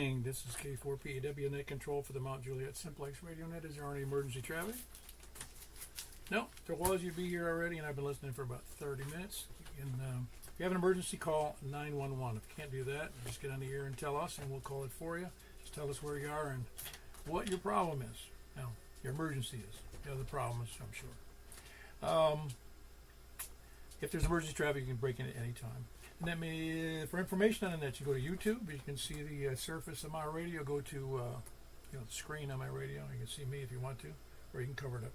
morning. This is K4PAW Net Control for the Mount Juliet Simplex Radio Net. Is there any emergency traffic? No. If there was, you'd be here already, and I've been listening for about 30 minutes. And if you have an emergency, call 911. If you can't do that, just get on the air and tell us, and we'll call it for you. Just tell us where you are and what your problem is. Now, your emergency is. The other problem is, I'm sure. If there's emergency traffic, you can break in at any time. And for information on the net, you go to YouTube. You can see the surface of my radio. Go to the screen on my radio. You can see me if you want to, or you can cover it up.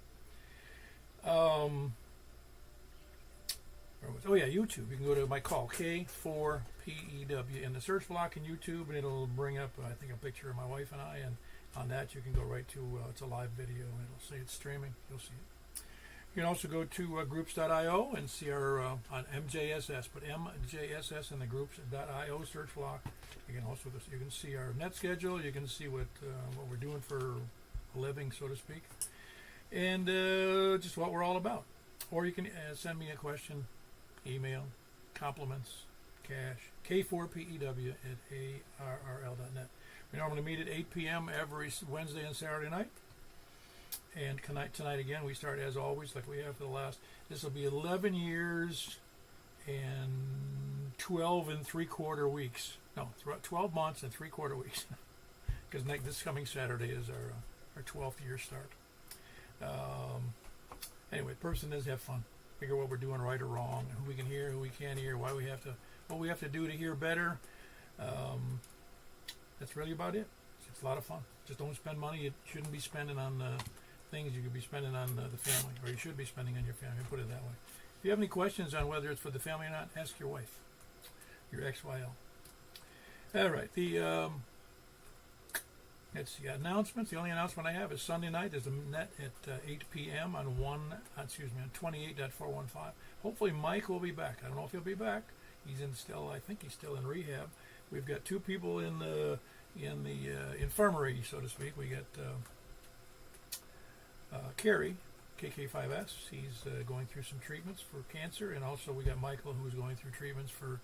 YouTube. You can go to my call, K4PEW, in the search block in YouTube, and it'll bring up, I think, a picture of my wife and I. And on that, you can go right to, it's a live video, and it'll say it's streaming. You'll see it. You can also go to groups.io and see our on MJSS, but MJSS in the groups.io search block. You can see our net schedule. You can see what we're doing for a living, so to speak, and just what we're all about. Or you can send me a question, email, compliments, cash, K4PEW at ARRL.net. We normally meet at 8 p.m. every Wednesday and Saturday night. And tonight again, we start as always, like we have for the last. This will be 11 years and 12 and 3/4 weeks. No, 12 months and 3/4 weeks. Because this coming Saturday is our 12th year start. Anyway, the person is have fun. Figure what we're doing right or wrong, who we can hear, who we can't hear, what we have to do to hear better. That's really about it. It's a lot of fun. Just don't spend money you shouldn't be spending on things you could be spending on the family, or you should be spending on your family. Put it that way. If you have any questions on whether it's for the family or not, ask your wife, your XYL. All right. Let's see. Announcements. The only announcement I have is Sunday night. There's a net at 8 p.m. on 28.415. Hopefully Mike will be back. I don't know if he'll be back. I think he's still in rehab. We've got two people in the infirmary, so to speak. We got Kerry, KK5S. He's going through some treatments for cancer, and also we got Michael, who's going through treatments for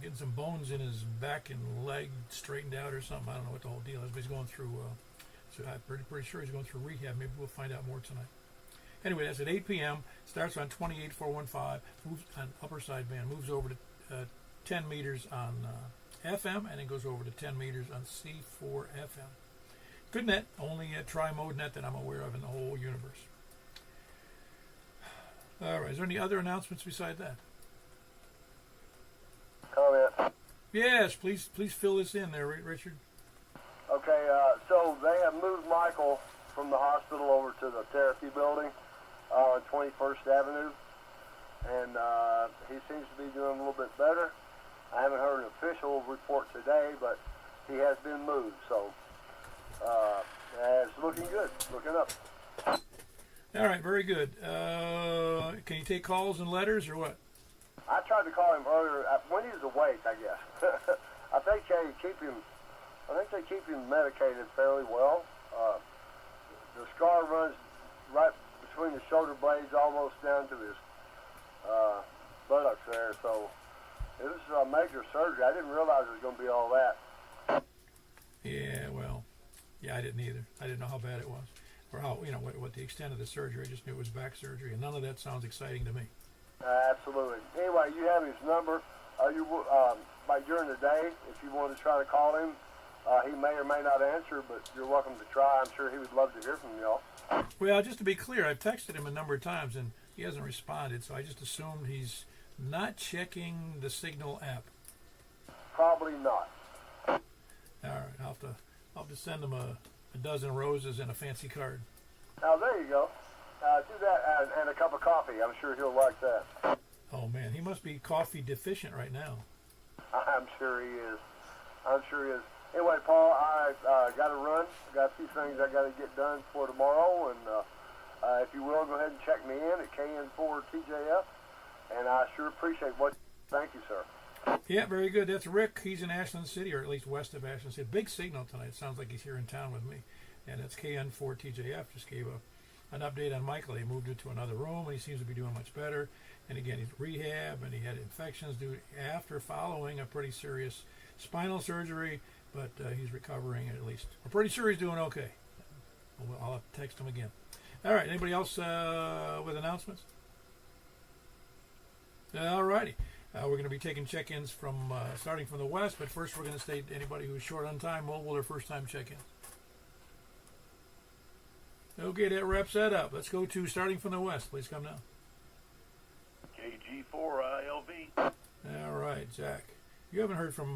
getting some bones in his back and leg straightened out or something. I don't know what the whole deal is, but he's going through. So I'm pretty sure he's going through rehab. Maybe we'll find out more tonight. Anyway, that's at 8 p.m. Starts on 28.415. Moves on upper side band. Moves over to 10 meters on FM, and it goes over to 10 meters on C4 FM. Good net, only a tri-mode net that I'm aware of in the whole universe. All right, is there any other announcements beside that? Comment. Yes, please fill this in there, Richard. Okay, so they have moved Michael from the hospital over to the therapy building on 21st Avenue, and he seems to be doing a little bit better. I haven't heard an official report today, but he has been moved, so it's looking good, looking up. All right, very good. Can you take calls and letters or what? I tried to call him earlier when he was awake, I guess. I think they keep him medicated fairly well. The scar runs right between the shoulder blades, almost down to his buttocks there, so. It was a major surgery. I didn't realize it was going to be all that. Yeah, I didn't either. I didn't know how bad it was, or how what the extent of the surgery. I just knew it was back surgery, and none of that sounds exciting to me. Absolutely. Anyway, you have his number. During the day, if you want to try to call him, he may or may not answer, but you're welcome to try. I'm sure he would love to hear from y'all. Well, just to be clear, I've texted him a number of times, and he hasn't responded, so I just assumed he's not checking the Signal app. Probably not. All right, I'll have to send him a dozen roses and a fancy card. Now there you go. Do that and a cup of coffee. I'm sure he'll like that. Oh man, he must be coffee deficient right now. I'm sure he is. Anyway, Paul, I got to run. I got a few things I got to get done for tomorrow, and if you will, go ahead and check me in at KN4TJF. And I sure appreciate what. Thank you, sir. Yeah, very good. That's Rick. He's in Ashland City, or at least west of Ashland City. Big signal tonight. Sounds like he's here in town with me. And it's KN4TJF. Just gave an update on Michael. He moved into another room, and he seems to be doing much better. And again, he's rehab, and he had infections due after following a pretty serious spinal surgery. but he's recovering at least. We're pretty sure he's doing okay. I'll have to text him again. All right, anybody else with announcements? All righty. We're going to be taking check-ins from starting from the west, but first we're going to state anybody who's short on time, mobile, or first-time check-ins. Okay, that wraps that up. Let's go to starting from the west. Please come down. KG4ILV. All right, Jack. You haven't heard from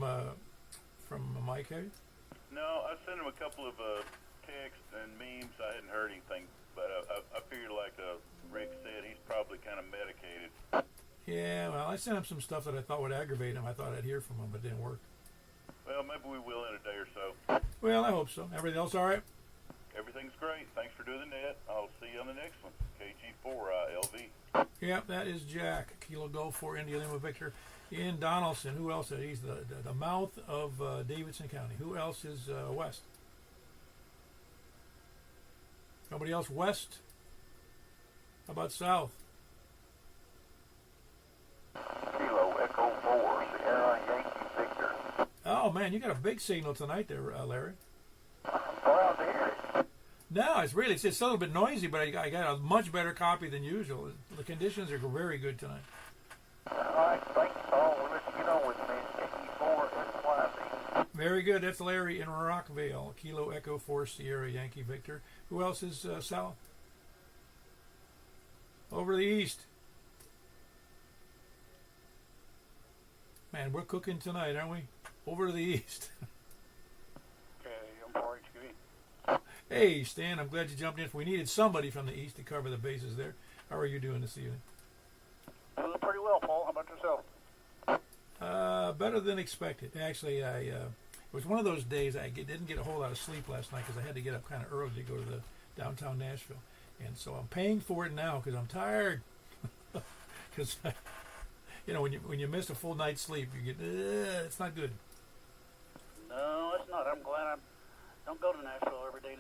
Mike, have you? No, I sent him a couple of texts and memes. I hadn't heard anything, but I figured, like Rick said, he's probably kind of medicated. Yeah, well, I sent him some stuff that I thought would aggravate him. I thought I'd hear from him, but it didn't work. Well, maybe we will in a day or so. Well, I hope so. Everything else all right? Everything's great. Thanks for doing the net. I'll see you on the next one. KG4ILV. Yeah, that is Jack. Kilo Golf for India Lima Victor in Donaldson. Who else? He's the mouth of Davidson County. Who else is west? Nobody else west? How about south? Kilo Echo 4, Sierra Yankee Victor. Oh, man, you got a big signal tonight there, Larry. I'm proud to hear it. No, it's a little bit noisy, but I got a much better copy than usual. The conditions are very good tonight. All right, thanks, Paul. We'll let you get on with me. KG4 SYV. Very good. That's Larry in Rockvale. Kilo Echo 4 Sierra Yankee Victor. Who else is south? Over the east. Man, we're cooking tonight, aren't we? Over to the east. Okay, I'm for HQE. Hey, Stan, I'm glad you jumped in. We needed somebody from the east to cover the bases there. How are you doing this evening? Doing pretty well, Paul. How about yourself? Better than expected. Actually, it was one of those days I didn't get a whole lot of sleep last night because I had to get up kind of early to go to the downtown Nashville. And so I'm paying for it now because I'm tired. Because, when you miss a full night's sleep, you get, it's not good. No, it's not. I'm glad I don't go to Nashville every day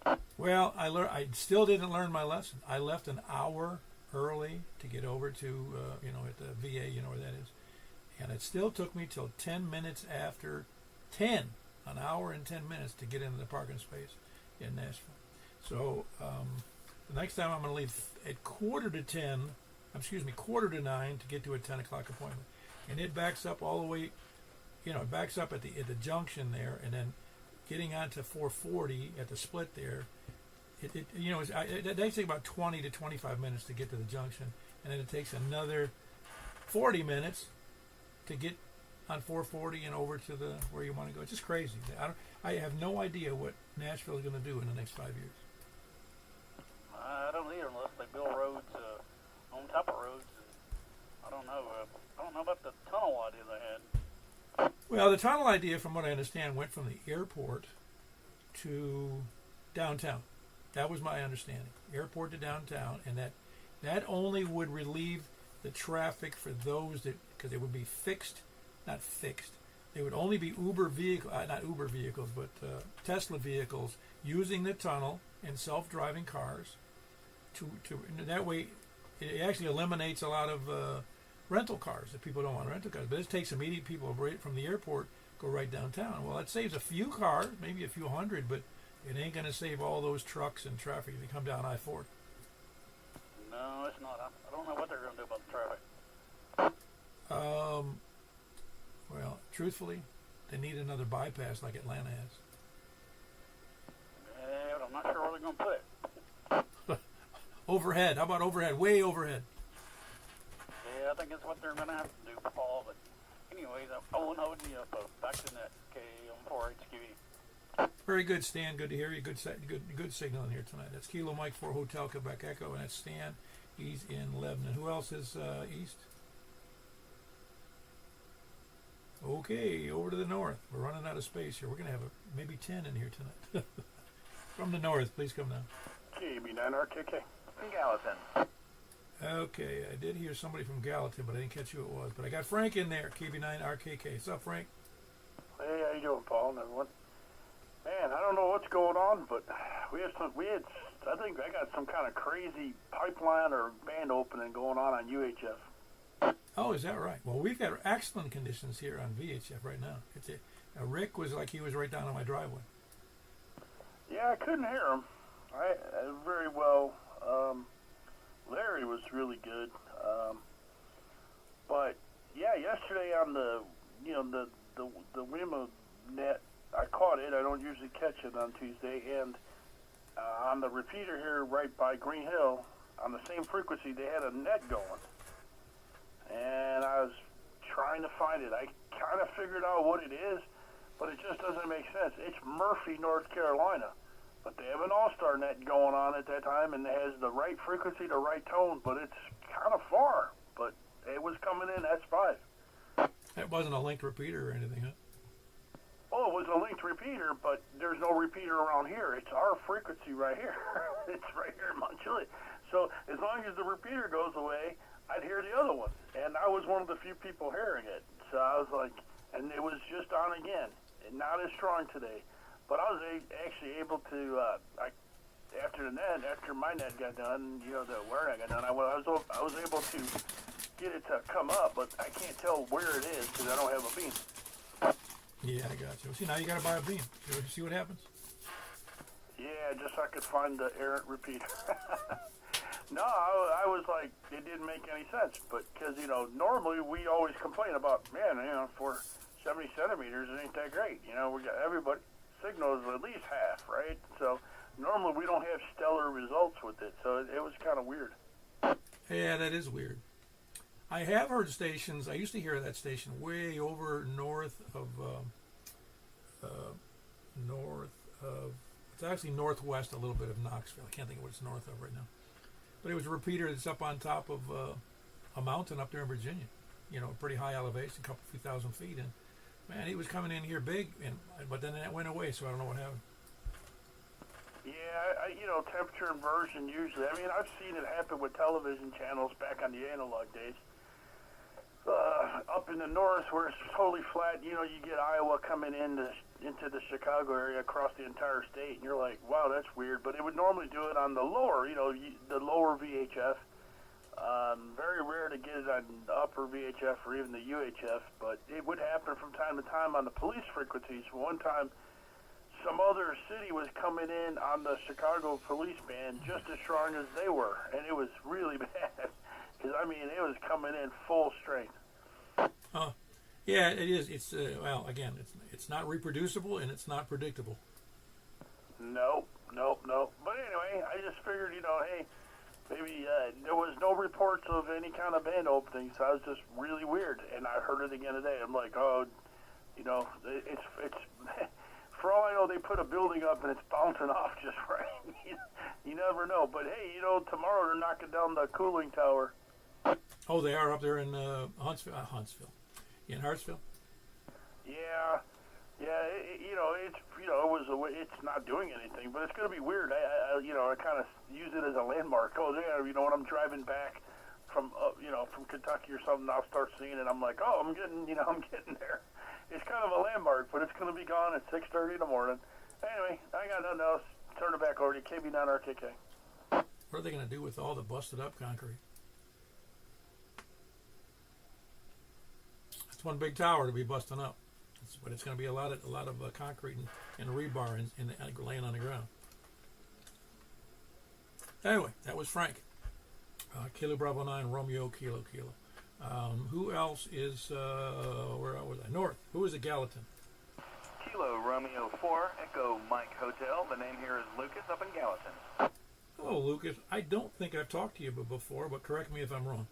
now. Well, I still didn't learn my lesson. I left an hour early to get over to, at the VA, you know where that is. And it still took me till 10 minutes after 10, an hour and 10 minutes to get into the parking space in Nashville. So the next time I'm going to leave at quarter to 9 to get to a 10 o'clock appointment. And it backs up all the way, it backs up at the junction there, and then getting onto 440 at the split there, it takes about 20 to 25 minutes to get to the junction, and then it takes another 40 minutes to get on 440 and over to where you want to go. It's just crazy. I have no idea what Nashville is going to do in the next 5 years. I don't either, unless they build roads on top of roads. And I don't know. I don't know about the tunnel idea they had. Well, the tunnel idea, from what I understand, went from the airport to downtown. That was my understanding. Airport to downtown, and that only would relieve the traffic for those because they would be not fixed. They would only be not Uber vehicles, but Tesla vehicles using the tunnel and self-driving cars. That way, it actually eliminates a lot of rental cars that people don't want rental cars. But it takes immediate people right from the airport go right downtown. Well, it saves a few cars, maybe a few hundred, but it ain't going to save all those trucks and traffic that come down I-40. No, it's not. I don't know what they're going to do about the traffic. Well, truthfully, they need another bypass like Atlanta has. Yeah, but I'm not sure where they're going to put it. Overhead. How about overhead? Way overhead. Yeah, I think that's what they're going to have to do, Paul. But anyways, I won't hold you up. Back to net. Okay, I'm for HQE. Very good, Stan. Good to hear you. Good signal in here tonight. That's Kilo Mike for Hotel Quebec Echo, and that's Stan. He's in Lebanon. Who else is east? Okay, over to the north. We're running out of space here. We're going to have maybe 10 in here tonight. From the north, please come down. KB9RKK. In Gallatin. Okay, I did hear somebody from Gallatin, but I didn't catch who it was. But I got Frank in there, KB9RKK. What's up, Frank? Hey, how you doing, Paul and everyone? Man, I don't know what's going on, but I think I got some kind of crazy pipeline or band opening going on UHF. Oh, is that right? Well, we've got excellent conditions here on VHF right now. Rick was like he was right down on my driveway. Yeah, I couldn't hear him. Very well. Larry was really good. But yeah, yesterday on the Wimo net, I caught it. I don't usually catch it on Tuesday, and on the repeater here right by Green Hill, on the same frequency, they had a net going, and I was trying to find it. I kind of figured out what it is, but it just doesn't make sense. It's Murphy, North Carolina, but they have an all-star net going on at that time, and it has the right frequency, the right tone, but it's kind of far. But it was coming in S5. That wasn't a linked repeater or anything, huh? Oh, it was a linked repeater, but there's no repeater around here. It's our frequency right here. It's right here in Mount Juliet. So as long as the repeater goes away, I'd hear the other one. And I was one of the few people hearing it. So I was like, and it was just on again. And not as strong today. But I was actually able to, after my net got done, the wire net got done, I was able to get it to come up, but I can't tell where it is because I don't have a beam. Yeah, I got you. See, now you got to buy a beam. See what happens? Yeah, just so I could find the errant repeater. No, I was like, it didn't make any sense. But because, normally we always complain about, man, for 70 centimeters, it ain't that great. We got everybody, signal is at least half, right? So normally we don't have stellar results with it. So it was kind of weird. Yeah, that is weird. I have heard stations. I used to hear that station way over north of it's actually northwest a little bit of Knoxville. I can't think of what it's north of right now. But it was a repeater that's up on top of a mountain up there in Virginia. Pretty high elevation, a couple few thousand feet. And man, he was coming in here big, but then that went away, so I don't know what happened. Yeah, temperature inversion usually. I mean, I've seen it happen with television channels back on the analog days. Up in the north where it's totally flat, you get Iowa coming into the Chicago area across the entire state, and you're like, wow, that's weird. But it would normally do it on the lower, the lower VHF. Very rare to get it on the upper VHF or even the UHF, but it would happen from time to time on the police frequencies. One time, some other city was coming in on the Chicago police band just as strong as they were, and it was really bad. Because, it was coming in full strength. Yeah, it is. It's, again, it's not reproducible and it's not predictable. Nope. But anyway, I just figured, hey, maybe there was no reports of any kind of band opening, so I was just really weird. And I heard it again today. I'm like, it's for all I know, they put a building up and it's bouncing off just right. You never know. But, hey, tomorrow they're knocking down the cooling tower. Oh, they are up there in Huntsville. In Hartsville. Yeah. It's not doing anything, but it's going to be weird. I kind of use it as a landmark. Oh, there, when I'm driving back from Kentucky or something, I'll start seeing it. I'm like, I'm getting there. It's kind of a landmark, but it's going to be gone at 6:30 in the morning. Anyway, I got nothing else. Turn it back over to KB9RKK. What are they going to do with all the busted up concrete? It's one big tower to be busting up, but it's going to be a lot of concrete and rebar laying on the ground. Anyway, that was Frank. Kilo Bravo 9 Romeo Kilo. Who else is where was I? North. Who is at Gallatin? Kilo Romeo 4 Echo Mike Hotel. The name here is Lucas up in Gallatin. Hello, Lucas. I don't think I've talked to you before, but correct me if I'm wrong.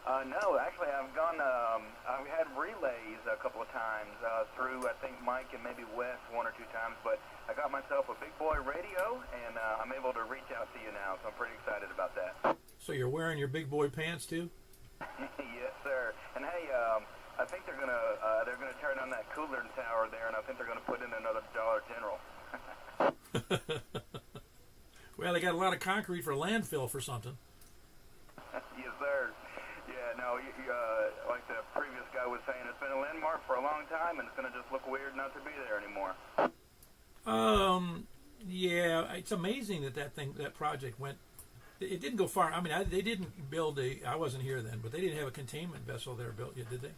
No, actually, I've had relays a couple of times through, I think, Mike and maybe Wes one or two times, but I got myself a big boy radio, and I'm able to reach out to you now, so I'm pretty excited about that. So you're wearing your big boy pants, too? Yes, sir. And, hey, I think they're gonna turn on that cooler tower there, and I think they're going to put in another Dollar General. Well, they got a lot of concrete for landfill for something. Yes, sir. Yeah, no, like the previous guy was saying, it's been a landmark for a long time, and it's going to just look weird not to be there anymore. Yeah, it's amazing that project went it didn't go far. I mean, they didn't build I wasn't here then, but they didn't have a containment vessel there built yet, did they?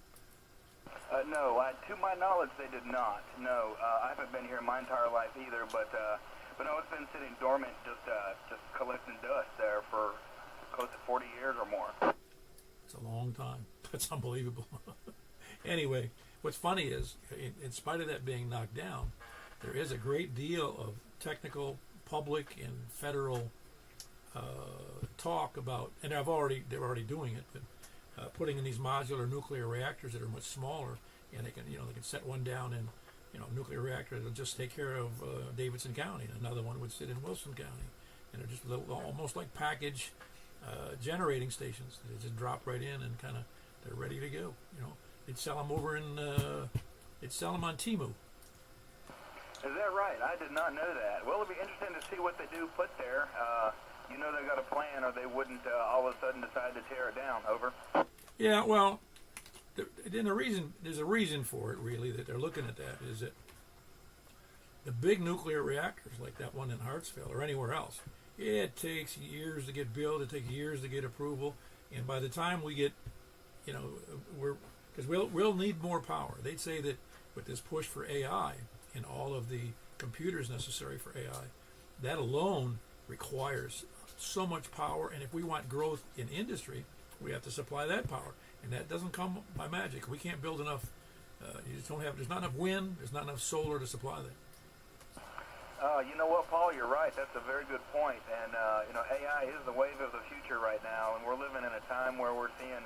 No, to my knowledge, they did not. No, I haven't been here my entire life either, but no, it's been sitting dormant, just collecting dust there for close to 40 years or more. It's a long time. That's unbelievable. Anyway, what's funny is, in spite of that being knocked down, there is a great deal of technical, public, and federal talk about, and they're already doing it, but putting in these modular nuclear reactors that are much smaller, and they can set one down in a nuclear reactor that'll just take care of Davidson County, and another one would sit in Wilson County, and they're just almost like package generating stations. They just drop right in and they're ready to go. They'd sell them over they'd sell them on Temu. Is that right? I did not know that. Well, it'll be interesting to see what they do put there. They've got a plan, or they wouldn't all of a sudden decide to tear it down. Over. Yeah, well, there's a reason for it, really, that they're looking at that, is that the big nuclear reactors, like that one in Hartsville or anywhere else, it takes years to get built, it takes years to get approval, and by the time we get, because we'll need more power. They'd say that with this push for AI and all of the computers necessary for AI, that alone requires so much power, and if we want growth in industry, we have to supply that power, and that doesn't come by magic. We can't build enough. There's not enough wind, there's not enough solar to supply that. You know what, Paul? You're right. That's a very good point. And AI is the wave of the future right now, and we're living in a time where we're seeing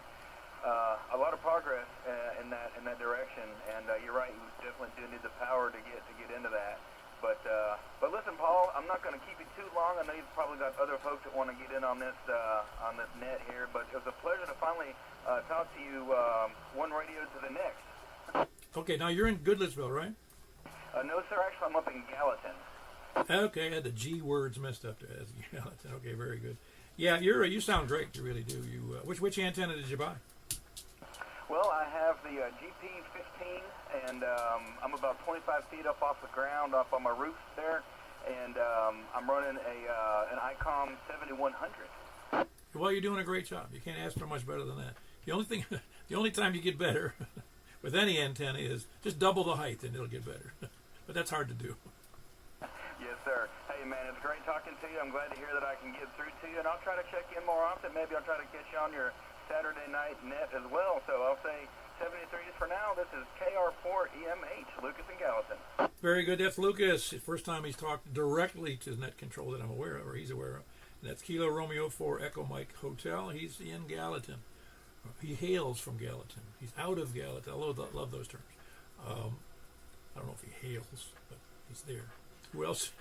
a lot of progress in that direction. And you're right. We definitely do need the power to get into that. But listen, Paul, I'm not going to keep you too long. I know you've probably got other folks that want to get in on this net here. But it was a pleasure to finally talk to you, one radio to the next. Okay, now you're in Goodlettsville, right? No, sir. Actually, I'm up in Gallatin. Okay, I had the G words messed up there. Gallatin. Okay, very good. Yeah, you sound great. You really do. Which antenna did you buy? Well, I have the GP15, and I'm about 25 feet up off the ground, up on my roof there, and I'm running an ICOM 7100. Well, you're doing a great job. You can't ask for much better than that. The only time you get better with any antenna is just double the height, and it'll get better. But that's hard to do. Yes, sir. Hey, man, it's great talking to you. I'm glad to hear that I can get through to you, and I'll try to check in more often. Maybe I'll try to catch you on your Saturday night net as well. So I'll say 73s for now. This is KR4EMH, Lucas in Gallatin. Very good. That's Lucas. First time he's talked directly to net control that I'm aware of, or he's aware of. And that's Kilo Romeo 4 Echo Mike Hotel. He's in Gallatin. He hails from Gallatin. He's out of Gallatin. I love those terms. I don't know if he hails, but he's there. Who else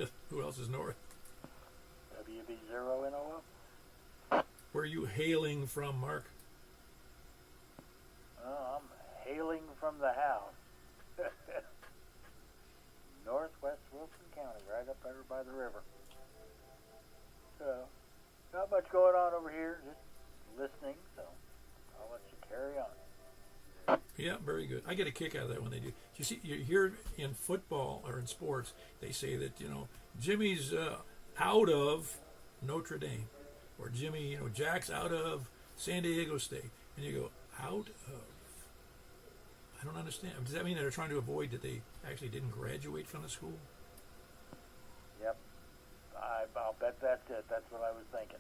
is north? WB0NOO. Where are you hailing from, Mark? I'm hailing from the house. Northwest Wilson County, right up there by the river. So, not much going on over here, just listening, so I'll let you carry on. Yeah, very good. I get a kick out of that when they do. You see, you hear in football or in sports, they say that, Jimmy's out of Notre Dame, or Jimmy, Jack's out of San Diego State, and you go, out of? I don't understand. Does that mean they're trying to avoid that they actually didn't graduate from the school? Yep. I'll bet that's it. That's what I was thinking.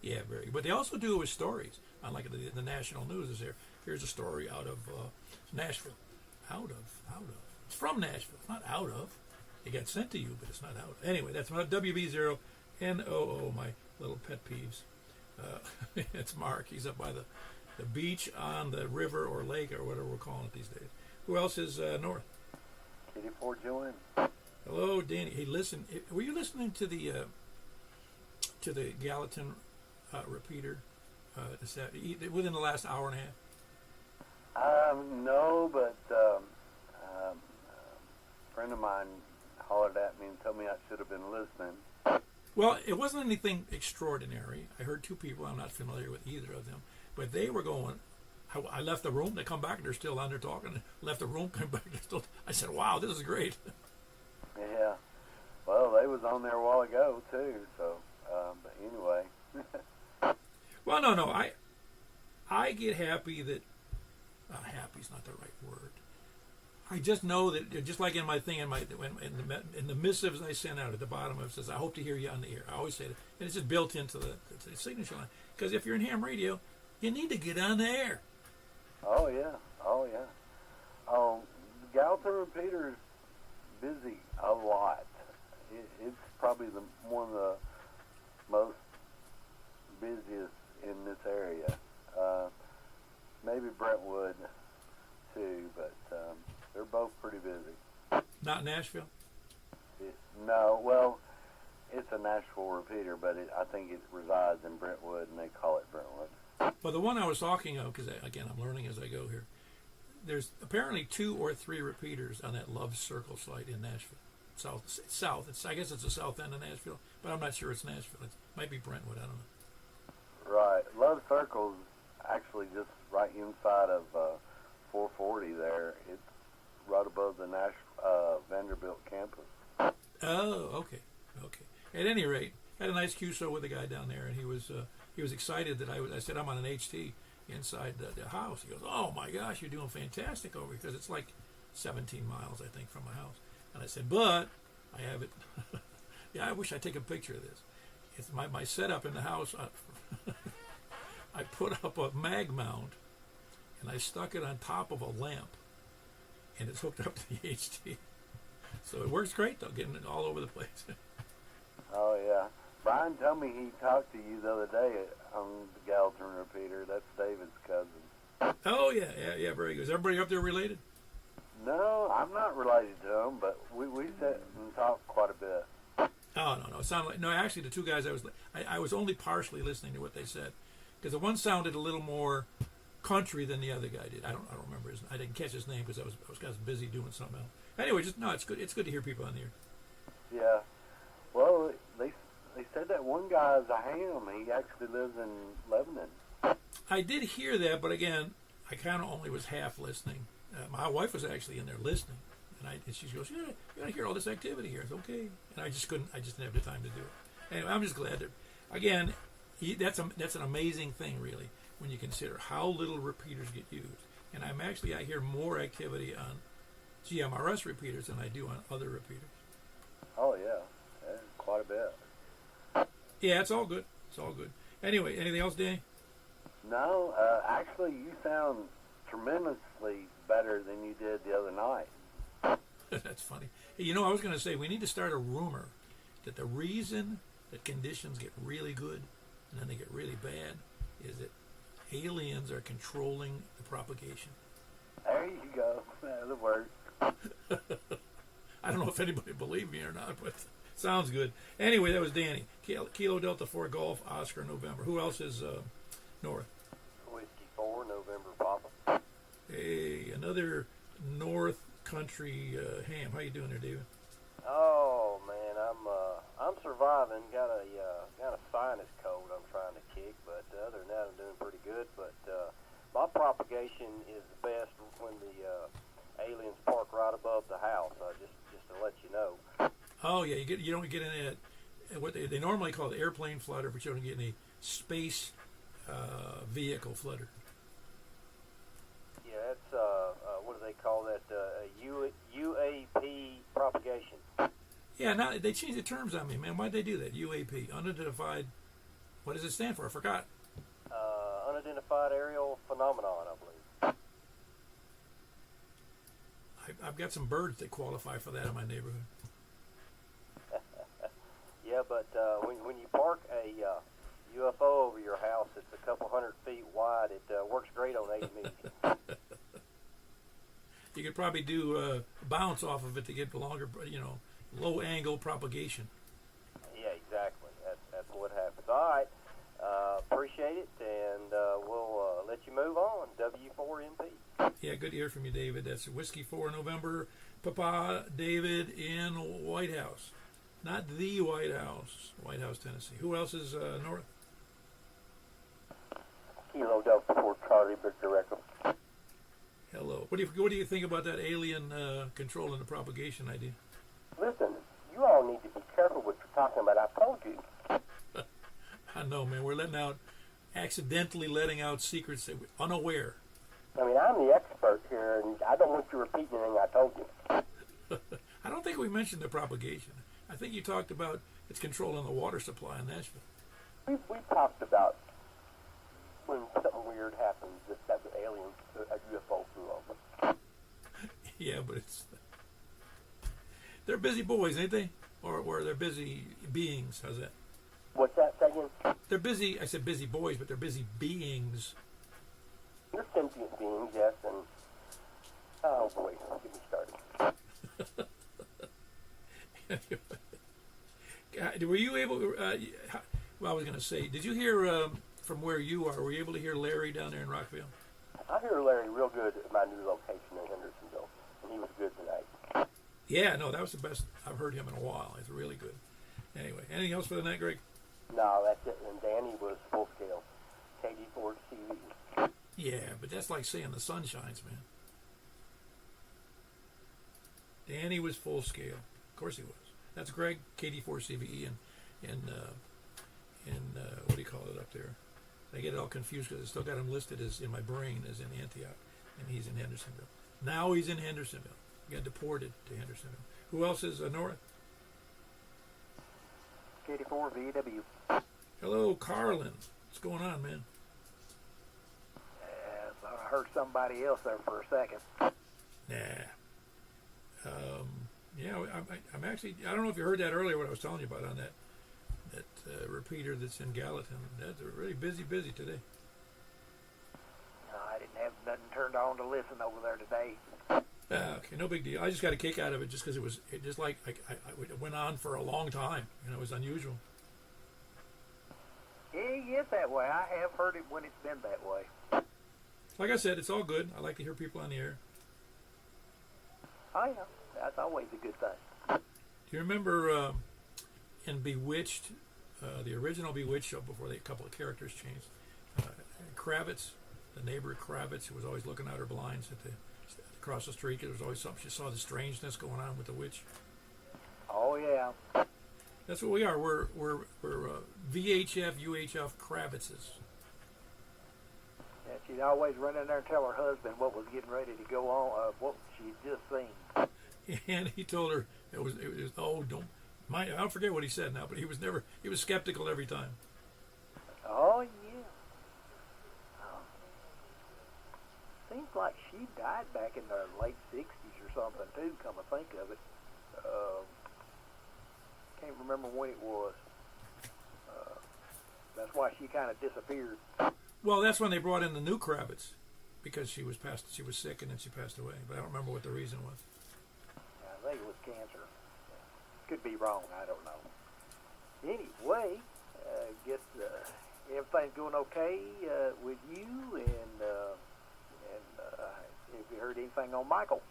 Yeah, very good. But they also do it with stories. Unlike the national news is there. Here's a story out of Nashville. Out of. It's from Nashville. It's not out of. It got sent to you, but it's not out. Anyway, that's my WB0NOO, my little pet peeves. It's Mark. He's up by the beach on the river or lake or whatever we're calling it these days. Who else is north? KD4 Juliet. Hello, Danny. Hey, listen. Were you listening to the Gallatin repeater within the last hour and a half? No, but a friend of mine hollered at me and told me I should have been listening. Well, it wasn't anything extraordinary. I heard two people, I'm not familiar with either of them, but they were going, I left the room, they come back, they're still on there talking, left the room, come back, they're still, I said, wow, this is great. Yeah. Well, they was on there a while ago, too, so, but anyway. Well, no. I get happy that happy's not the right word. I just know that, just like in my thing, in the missives I send out at the bottom, it says, "I hope to hear you on the air." I always say that, and it's just built into the signature line. Because if you're in ham radio, you need to get on the air. Oh yeah. Gallatin repeater's busy a lot. It's probably one of the most busiest in this area. Maybe Brentwood too, but they're both pretty busy. Not Nashville? No, well, it's a Nashville repeater, but I think it resides in Brentwood, and they call it Brentwood. Well, the one I was talking of, because again, I'm learning as I go here, there's apparently 2 or 3 repeaters on that Love Circle site in Nashville. South. I guess it's the south end of Nashville, but I'm not sure it's Nashville. It might be Brentwood. I don't know. Right. Love Circle's actually just right inside of 440 there. It's right above the Vanderbilt campus. Oh, okay. At any rate, I had a nice QSO with the guy down there, and he was excited that I said I'm on an HT inside the house. He goes, "Oh my gosh, you're doing fantastic over here," because it's like 17 miles, I think, from my house. And I said, "But I have it." Yeah, I wish I'd take a picture of this. It's my setup in the house. I put up a mag mount, and I stuck it on top of a lamp, and it's hooked up to the HT. So it works great, though, getting it all over the place. Oh, yeah. Brian told me he talked to you the other day on the Gallatin repeater. That's David's cousin. Oh, yeah, very good. Is everybody up there related? No, I'm not related to him, but we sit and talk quite a bit. Oh, no. It sounded like, no, actually, the 2 guys I was only partially listening to what they said, because the one sounded a little more country than the other guy did. I don't remember I didn't catch his name because I was kind of busy doing something else. Anyway, it's good. It's good to hear people on the air. Yeah. Well, they said that one guy's a ham. He actually lives in Lebanon. I did hear that, but again, I kind of only was half listening. My wife was actually in there listening, and she goes, "Yeah, you gotta hear all this activity here." It's okay, and I just couldn't. I just didn't have the time to do it. Anyway, I'm just glad that, again, that's an amazing thing, really, when you consider how little repeaters get used. And I hear more activity on GMRS repeaters than I do on other repeaters. Oh yeah, quite a bit. Yeah, it's all good. Anyway, anything else, Danny? No, actually, you sound tremendously better than you did the other night. That's funny. Hey, I was going to say, we need to start a rumor that the reason that conditions get really good and then they get really bad is that aliens are controlling the propagation. There you go. That'll work. I don't know if anybody believed me or not, but sounds good. Anyway, that was Danny. Kilo Delta 4 Golf, Oscar, November. Who else is north? Whiskey 4, November, Papa. Hey, another North Country ham. How you doing there, David? Oh man, I'm surviving. Got a sinus cold I'm trying to kick, but other than that, I'm doing pretty good. But my propagation is the best when the aliens park right above the house. Just to let you know. Oh yeah, you don't get any what they normally call the airplane flutter, but you don't get any space vehicle flutter. Yeah, that's what do they call that? UAP propagation. Yeah, now they changed the terms on me, man. Why'd they do that? UAP, unidentified. What does it stand for? I forgot. Unidentified aerial phenomenon, I believe. I've got some birds that qualify for that in my neighborhood. Yeah, but when you park a UFO over your house, it's a couple 100 feet wide. It works great on 80 meters. You could probably do bounce off of it to get the longer, low angle propagation. Yeah, exactly. That's what happens. All right. Appreciate it, and we'll let you move on. W4MP. Yeah, good to hear from you, David. That's Whiskey 4 November. Papa David in White House. Not the White House, Tennessee. Who else is north? Kilo Delta 4 Charlie Victor Echo. Hello. What do you think about that alien controlling the propagation idea? Listen, you all need to be careful what you're talking about. I told you. I know, man. We're accidentally letting out secrets that we're unaware. I mean, I'm the expert here, and I don't want you repeating anything I told you. I don't think we mentioned the propagation. I think you talked about its controlling the water supply in Nashville. We talked about when something weird happens, that the aliens, a UFO flew over. Yeah, but they're busy boys, ain't they? Or they're busy beings. How's that? What's that again? They're busy. I said busy boys, but they're busy beings. They're sentient beings, yes, and oh boy, don't get me started. God, were you able? Well, I was going to say, did you hear from where you are? Were you able to hear Larry down there in Rockville? I hear Larry real good at my new location in Hendersonville, and he was good tonight. Yeah, no, that was the best I've heard him in a while. He's really good. Anyway, anything else for the night, Greg? No, that's it. And Danny was full scale, KD4 TV. Yeah, but that's like saying the sun shines, man. Danny was full scale. Of course he was. That's Greg, KD4 CVE, and what do you call it up there? I get it all confused because I still got him listed as in my brain as in Antioch, and he's in Hendersonville. Now he's in Hendersonville. He got deported to Hendersonville. Who else is north? KD4 VW. Hello, Carlin. What's going on, man? I heard somebody else there for a second. Nah. Yeah, I'm actually. I don't know if you heard that earlier. What I was telling you about on that repeater that's in Gallatin. That's really busy today. No, I didn't have nothing turned on to listen over there today. Okay, no big deal. I just got a kick out of it just because it just like it went on for a long time. You know, it was unusual. Yeah, it gets that way. I have heard it when it's been that way. Like I said, it's all good. I like to hear people on the air. Oh, yeah. That's always a good thing. Do you remember in Bewitched, the original Bewitched show before a couple of characters changed? Kravitz, the neighbor Kravitz, who was always looking out her blinds across the street. There was always something. She saw the strangeness going on with the witch. Oh, yeah. That's what we are. We're VHF, UHF Kravitzes. Yeah, she'd always run in there and tell her husband what was getting ready to go on, what she'd just seen. And he told her it was don't mind. I don't forget what he said now, but he was skeptical every time. Oh, yeah. Seems like she died back in the late 60s or something, too, come to think of it. Can't remember when it was. That's why she kind of disappeared. Well, that's when they brought in the new Kravitz, because she was sick and then she passed away. But I don't remember what the reason was. I think it was cancer. Could be wrong. I don't know. Anyway, guess everything's going okay with you, and have you heard anything on Michael?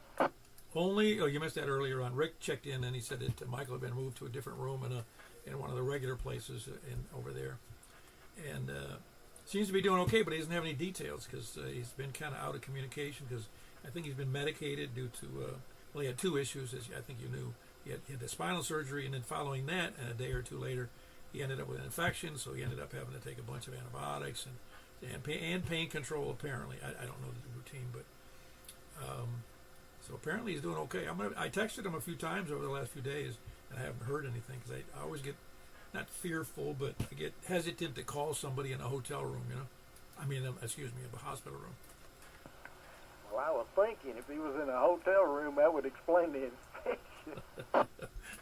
You missed that earlier on. Rick checked in and he said that Michael had been moved to a different room in one of the regular places over there, and seems to be doing okay, but he doesn't have any details because he's been kind of out of communication because I think he's been medicated due to he had two issues, as I think you knew. He had the spinal surgery, and then following that, and a day or two later, he ended up with an infection, so he ended up having to take a bunch of antibiotics and pain control, apparently. I don't know the routine, but so apparently he's doing okay. I texted him a few times over the last few days, and I haven't heard anything, because I always get, not fearful, but I get hesitant to call somebody in a hotel room, you know? I mean, excuse me, a hospital room. Well, I was thinking if he was in a hotel room, that would explain the infection.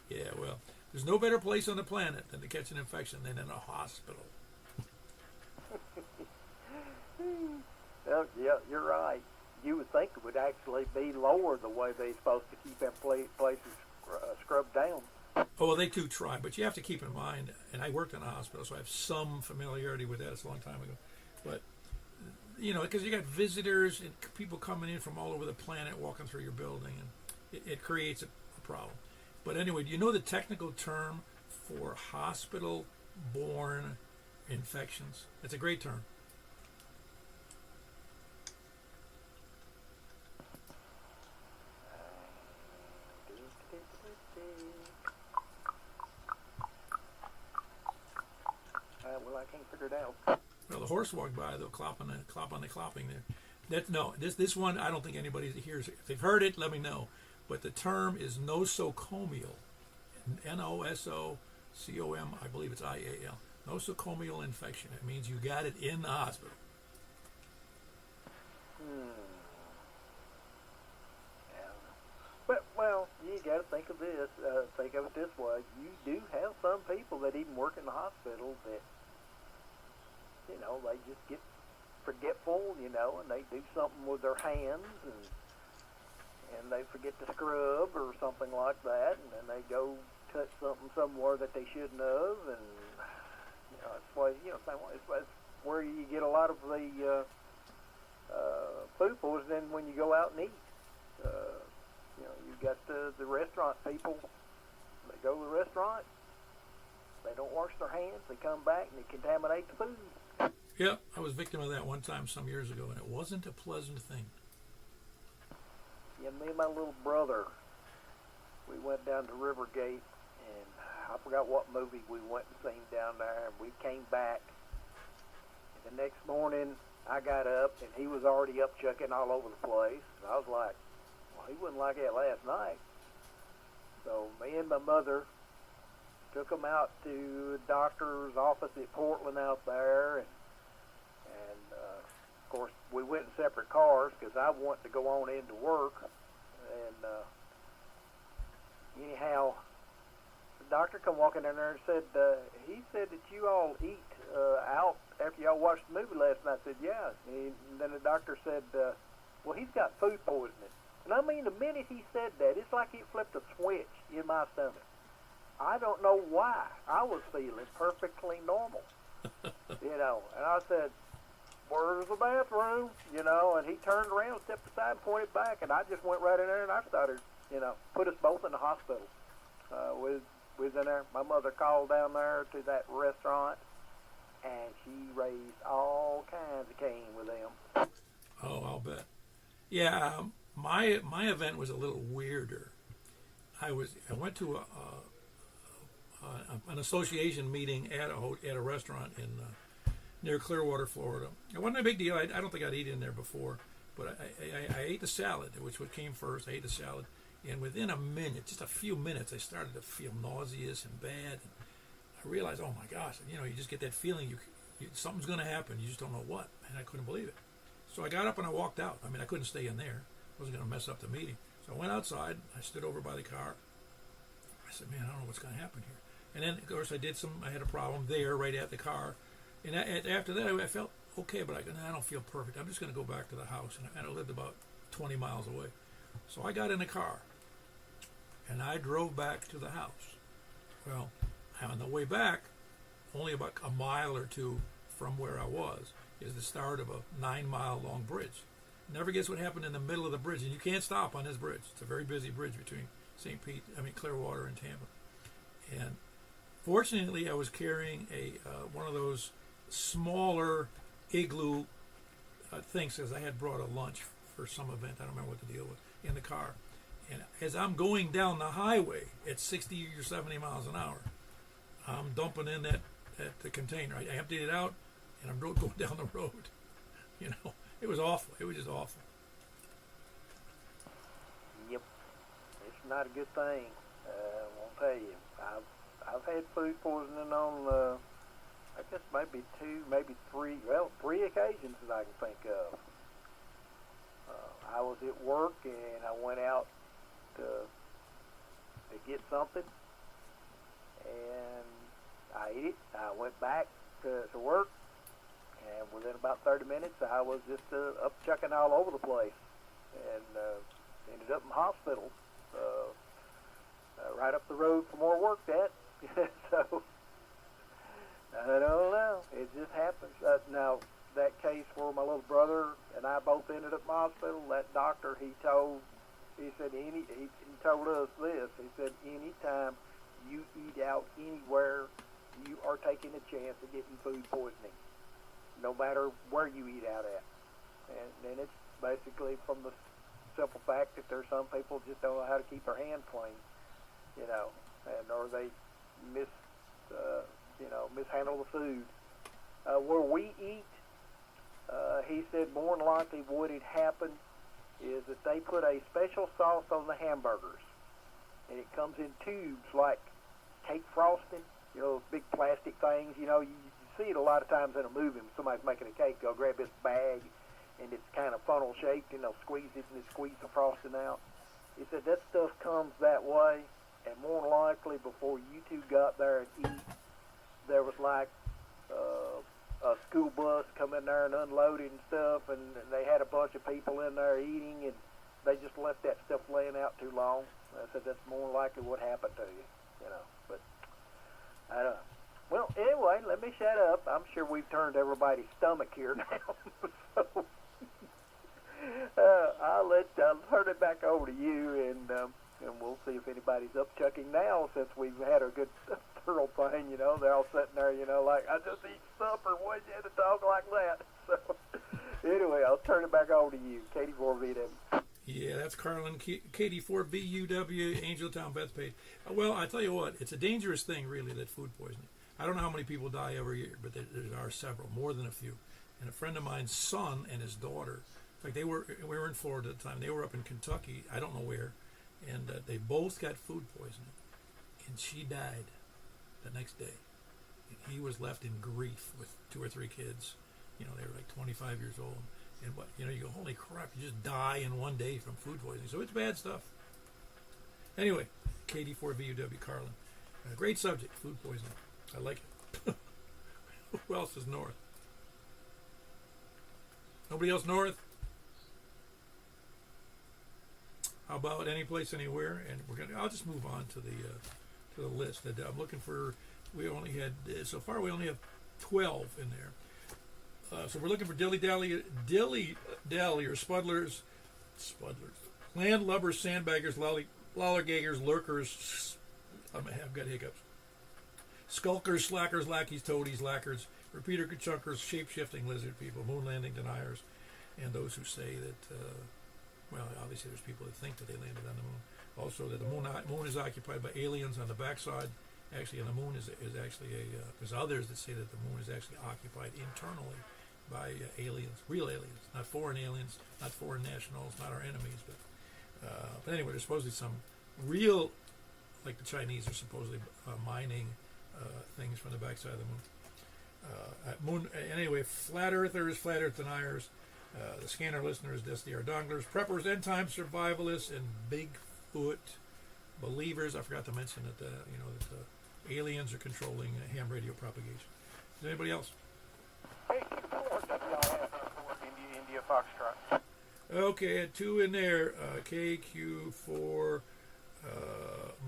Yeah, well, there's no better place on the planet than to catch an infection than in a hospital. Well, yeah, you're right. You would think it would actually be lower the way they're supposed to keep them places scrubbed down. Oh, well, they do try, but you have to keep in mind, and I worked in a hospital, so I have some familiarity with that. It's a long time ago. But, you know, because you got visitors and people coming in from all over the planet walking through your building, and it creates a problem. But anyway, do you know the technical term for hospital-borne infections? It's a great term. Well, I can't figured out. Well, the horse walked by, they'll clop on the clopping there. This one, I don't think anybody hears it. If they've heard it, let me know. But the term is nosocomial, N-O-S-O-C-O-M, I believe it's I-A-L. Nosocomial infection. It means you got it in the hospital. Yeah. But, well, you got to think of this. Think of it this way. You do have some people that even work in the hospital that, you know, they just get forgetful, you know, and they do something with their hands and they forget to scrub or something like that, and then they go touch something somewhere that they shouldn't have, and you know, it's why, you know, it's where you get a lot of the food poisoning when you go out and eat. You know, you've got the restaurant people. They go to the restaurant, they don't wash their hands, they come back and they contaminate the food. Yeah, I was victim of that one time some years ago, and it wasn't a pleasant thing. Yeah, me and my little brother, we went down to Rivergate, and I forgot what movie we went and seen down there, and we came back. And the next morning, I got up, and he was already up chucking all over the place. And I was like, well, he wasn't like that last night. So me and my mother took him out to the doctor's office at Portland out there, and of course, we went in separate cars because I wanted to go on into work. And anyhow, the doctor come walking in there and said, he said that you all eat out after y'all watched the movie last night. I said, yeah. And then the doctor said, well, he's got food poisoning. And I mean, the minute he said that, it's like he flipped a switch in my stomach. I don't know why. I was feeling perfectly normal, you know. And I said, where's the bathroom? You know, and he turned around, stepped aside, and pointed back, and I just went right in there, and I started, you know, put us both in the hospital. We was in there. My mother called down there to that restaurant, and she raised all kinds of Cain with them. Oh, I'll bet. Yeah, my event was a little weirder. I went to an association meeting at a restaurant in near Clearwater, Florida. It wasn't a big deal. I don't think I'd eaten in there before, but I ate the salad, which came first. I ate the salad, and within a minute, just a few minutes, I started to feel nauseous and bad. And I realized, oh my gosh, you know, you just get that feeling something's going to happen. You just don't know what, and I couldn't believe it. So I got up and I walked out. I mean, I couldn't stay in there. I wasn't going to mess up the meeting. So I went outside. I stood over by the car. I said, man, I don't know what's going to happen here. And then, of course, I had a problem there right at the car. And after that, I felt okay, but I don't feel perfect. I'm just going to go back to the house. And I lived about 20 miles away. So I got in the car, and I drove back to the house. Well, on the way back, only about a mile or two from where I was, is the start of a 9-mile-long bridge. Never guess what happened in the middle of the bridge, and you can't stop on this bridge. It's a very busy bridge between Clearwater and Tampa. And fortunately, I was carrying one of those smaller igloo things, because I had brought a lunch for some event. I don't remember what the deal was, in the car. And as I'm going down the highway at 60 or 70 miles an hour, I'm dumping in the container. I emptied it out, and I'm going down the road. You know, it was awful. It was just awful. Yep, it's not a good thing. I won't tell you. I've had food poisoning on, I guess maybe 2, maybe 3, 3 occasions that I can think of. I was at work and I went out to get something, and I ate it. I went back to work, and within about 30 minutes, I was just up chucking all over the place, and ended up in the hospital, right up the road from where I worked at. So, I don't know. It just happens. Now, that case where my little brother and I both ended up in the hospital, that doctor, he told us this. He said, anytime you eat out anywhere, you are taking a chance of getting food poisoning, no matter where you eat out at. And it's basically from the simple fact that there's some people just don't know how to keep their hands clean, you know, or they mishandle the food. where we eat, he said more than likely what had happened is that they put a special sauce on the hamburgers, and it comes in tubes like cake frosting, you know, those big plastic things. You know, you see it a lot of times in a movie when somebody's making a cake. They'll grab this bag, and it's kind of funnel shaped, and they'll squeeze it, and they squeeze the frosting out. He said that stuff comes that way, and more than likely before you two got there and eat, there was like a school bus coming there and unloading and stuff, and they had a bunch of people in there eating, and they just left that stuff laying out too long. I said that's more than likely what happened to you, you know. But I don't know. Well, anyway, let me shut up. I'm sure we've turned everybody's stomach here now. So I'll turn it back over to you, and we'll see if anybody's upchucking now since we've had a good thorough thing. You know, they're all sitting there, you know, like, I just eat supper. Why'd you have to talk like that? So anyway, I'll turn it back over to you, Katie 4VW. Yeah, that's Carlin, Katie 4VUW, Angeltown, Bethpage. Well, I tell you what, it's a dangerous thing, really, that food poisoning. I don't know how many people die every year, but there are several, more than a few. And a friend of mine's son and his daughter, in fact, we were in Florida at the time. They were up in Kentucky, I don't know where, and they both got food poisoning. And she died the next day. And he was left in grief with 2 or 3 kids. You know, they were like 25 years old. And what, you know, you go, holy crap, you just die in one day from food poisoning. So it's bad stuff. Anyway, Katie 4VUW, Carlin. Great subject, food poisoning. I like it. Who else is north? Nobody else north? How about any place, anywhere? And I'll just move on to the list. I'm looking for. We only had so far. We only have 12 in there. So we're looking for dilly dally or spuddlers, landlubbers, sandbaggers, lollygaggers, lurkers. I've got hiccups. Skulkers, slackers, lackeys, toadies, lacquers, repeater chunkers, shape-shifting lizard people, moon landing deniers, and those who say that, well, obviously there's people that think that they landed on the moon. Also that the moon is occupied by aliens on the backside. Actually, and the moon is actually there's others that say that the moon is actually occupied internally by aliens, real aliens, not foreign aliens, not foreign nationals, not our enemies. But anyway, there's supposedly some real, like the Chinese are supposedly mining things from the backside of the moon. Anyway, flat earthers, flat earth deniers, the scanner listeners, they are donglers, preppers, end time survivalists, and Bigfoot believers. I forgot to mention that that the aliens are controlling ham radio propagation. Is anybody else? India Foxtrot. Okay, I had 2 in there. KQ4.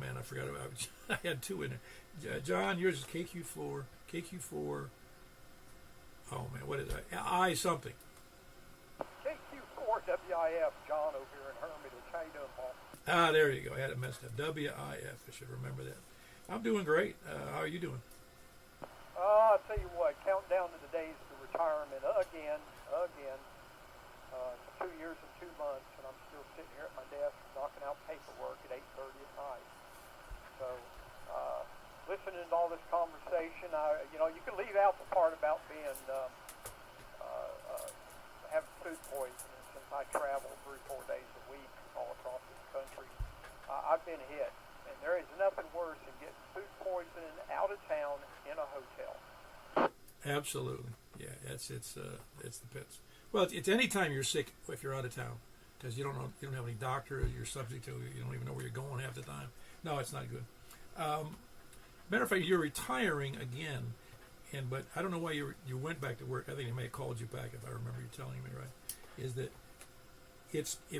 Man, I forgot about. I had 2 in there. John, yours is KQ4. KQ4. Oh man, what is that? I something. KQ4WIF. John over here in Hermitage. How you doing, Paul? Ah, there you go. I had it messed up. WIF. I should remember that. I'm doing great. How are you doing? I'll tell you what. Count down to the days to retirement again. 2 years and 2 months, and I'm still sitting here at my desk knocking out paperwork at 8:30 at night. So, listening to all this conversation, you can leave out the part about being having food poisoning. Since I travel 3-4 days a week all across this country, I've been hit, and there is nothing worse than getting food poisoning out of town in a hotel. Absolutely, yeah. It's the pits. Well, it's any time you're sick if you're out of town, because you don't have any doctor you're subject to. You don't even know where you're going half the time. No, it's not good. Matter of fact, you're retiring again, but I don't know why you went back to work. I think they may have called you back if I remember you telling me right. Is that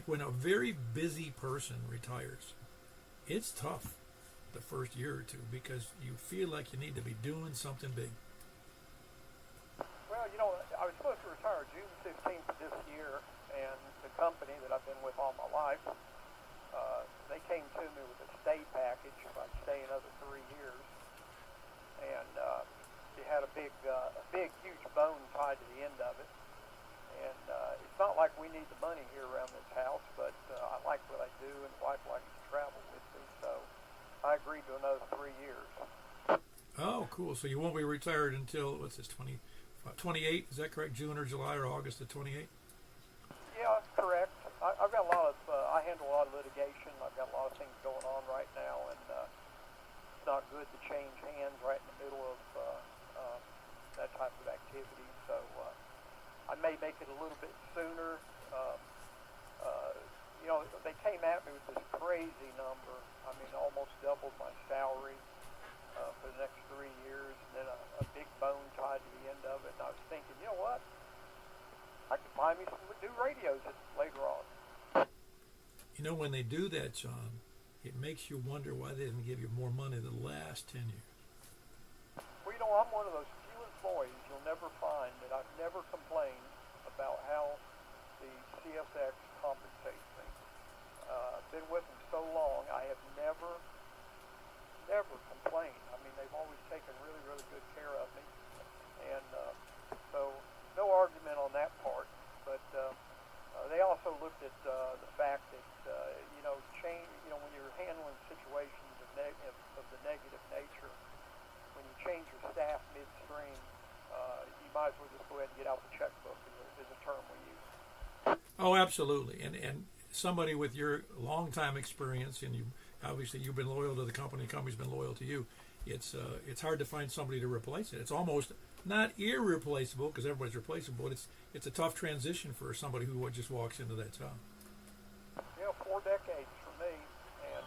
when a very busy person retires, it's tough the first year or 2 because you feel like you need to be doing something big. Well, I was supposed to retire June 15th of this year, and the company that I've been with all my life, they came to me with a stay package if I'd stay another 3 years, and it had a big, huge bone tied to the end of it. And it's not like we need the money here around this house, but I like what I do, and the wife likes to travel with me, so I agreed to another 3 years. Oh, cool. So you won't be retired until, what's this, 28, is that correct? June or July or August of 28? Yeah, correct. I've got a lot of, I handle a lot of litigation. I've got a lot of things going on right now, and it's not good to change hands right in the middle of that type of activity. So I may make it a little bit sooner. You know, they came at me with this crazy number. I mean, almost doubled my salary for the next 3 years, and then a big bone tied to the end of it. And I was thinking, you know what? I could buy me some new radios later on. You know, when they do that, John, it makes you wonder why they didn't give you more money the last 10 years. Well, you know, I'm one of those few employees you'll never find that I've never complained about how the CSX compensates me. I've been with them so long, I have never complained. I mean, they've always taken really, really good care of me. And so no argument on that part. But they also looked at the fact that, you know, when you're handling situations of the negative nature, when you change your staff midstream, you might as well just go ahead and get out the checkbook is a term we use. Oh, absolutely. And somebody with your long-time experience, and obviously you've been loyal to the company's been loyal to you, it's hard to find somebody to replace it. It's almost not irreplaceable, because everybody's replaceable, but it's a tough transition for somebody who just walks into that job. You know, 4 decades for me, and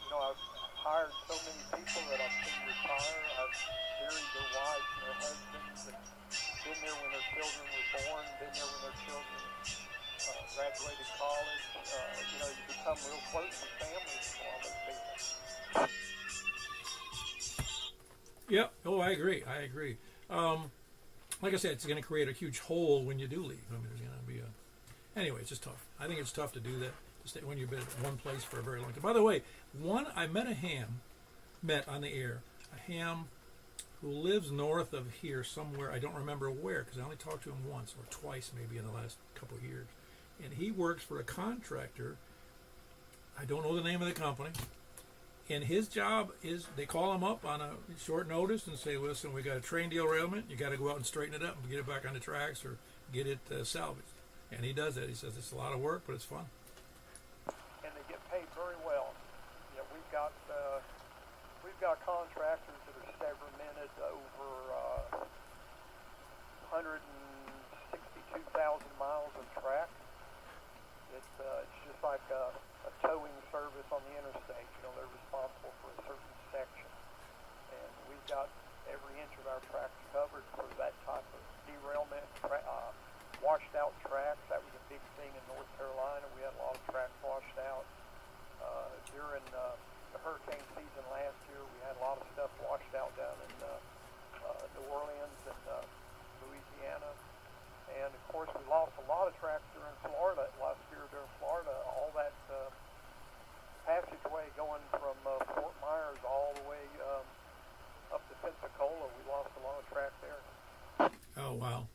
you know, I've hired so many people that I've seen retire. I've married their wives and their husbands, and been there when their children were born, been there when their children graduated college. You know, you become real close to families with all those people. Yep. Oh, I agree. Like I said, it's going to create a huge hole when you do leave. I mean, there's going to be anyway, it's just tough. I think it's tough to do that, to stay when you've been at one place for a very long time. By the way, I met on the air, a ham who lives north of here somewhere. I don't remember where, because I only talked to him once or twice maybe in the last couple of years. And he works for a contractor. I don't know the name of the company. And his job is, they call him up on a short notice and say, listen, we got a train derailment. You got to go out and straighten it up and get it back on the tracks or get it salvaged. And he does that. He says it's a lot of work, but it's fun. And they get paid very well. You know, we've got contractors that are segmented over 162,000 miles of track. It's just like a towing service on the interstate. You know, they're responsible for a certain section, and we've got every inch of our tracks covered for that type of derailment. Washed out tracks, that was a big thing in North Carolina. We had a lot of tracks washed out. During the hurricane season last year, we had a lot of stuff washed out down in New Orleans and Louisiana. And of course, we lost a lot of tracks during Florida last year. During Florida, all that passageway going from Fort Myers all the way up to Pensacola, we lost a lot of track there. Oh, wow.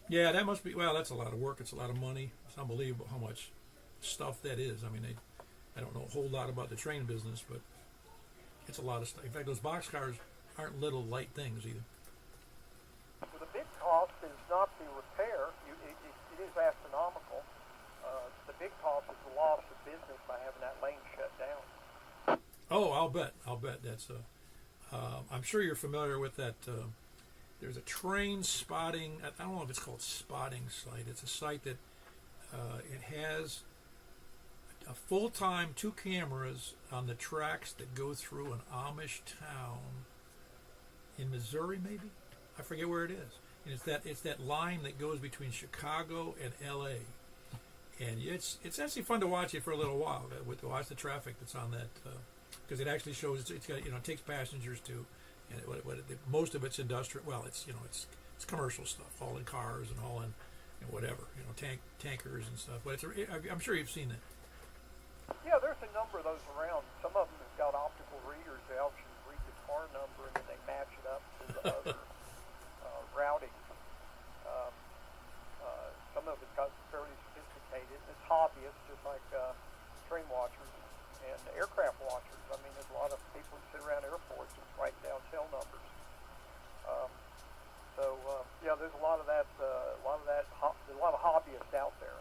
Yeah, that must be, well, that's a lot of work. It's a lot of money. It's unbelievable how much stuff that is. I mean, I don't know a whole lot about the train business, but it's a lot of stuff. In fact, those boxcars aren't little light things either. Well, the big cost is not the repair. It is astronomical. The big cost is the loss of business by having that lane shut down. Oh, I'll bet. That's I'm sure you're familiar with that. There's a train spotting. I don't know if it's called spotting site. It's a site that it has a full-time 2 cameras on the tracks that go through an Amish town in Missouri, maybe. I forget where it is. And it's that line that goes between Chicago and L.A. And it's actually fun to watch it for a little while. To watch the traffic that's on that, because it actually shows it's got, it takes passengers too, and most of it's industrial. Well, it's commercial stuff, hauling cars and hauling whatever, tankers and stuff. But I'm sure you've seen that. Yeah, there's a number of those around. Some of them have got optical readers that help you read the car number, and then they match it up to the other routing. Some of it's got fairly sophisticated. It's hobbyists, just like train watchers and aircraft watchers. I mean, there's a lot of people who sit around airports and write down tail numbers. lot of that, there's a lot of hobbyists out there.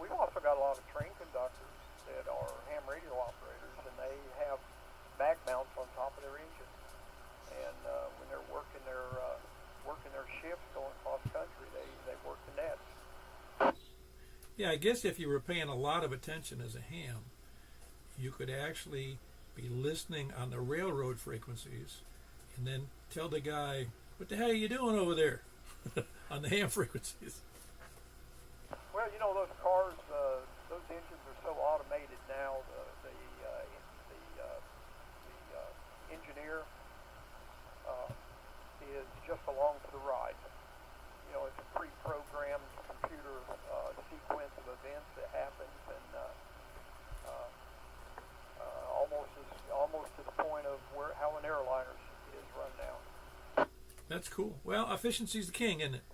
We've also got a lot of train conductors that are ham radio operators, and they have back mounts on top of their engine. And when they're working their shifts going across country, they work the nets. Yeah, I guess if you were paying a lot of attention as a ham, you could actually be listening on the railroad frequencies and then tell the guy, what the hell are you doing over there on the ham frequencies? Well, you know, those cars, those engines are so automated now. The engineer is just along for the ride. You know, it's a pre-programmed computer sequence of events that happens, and almost to the point of how an airliner is run now. That's cool. Well, efficiency's the king, isn't it?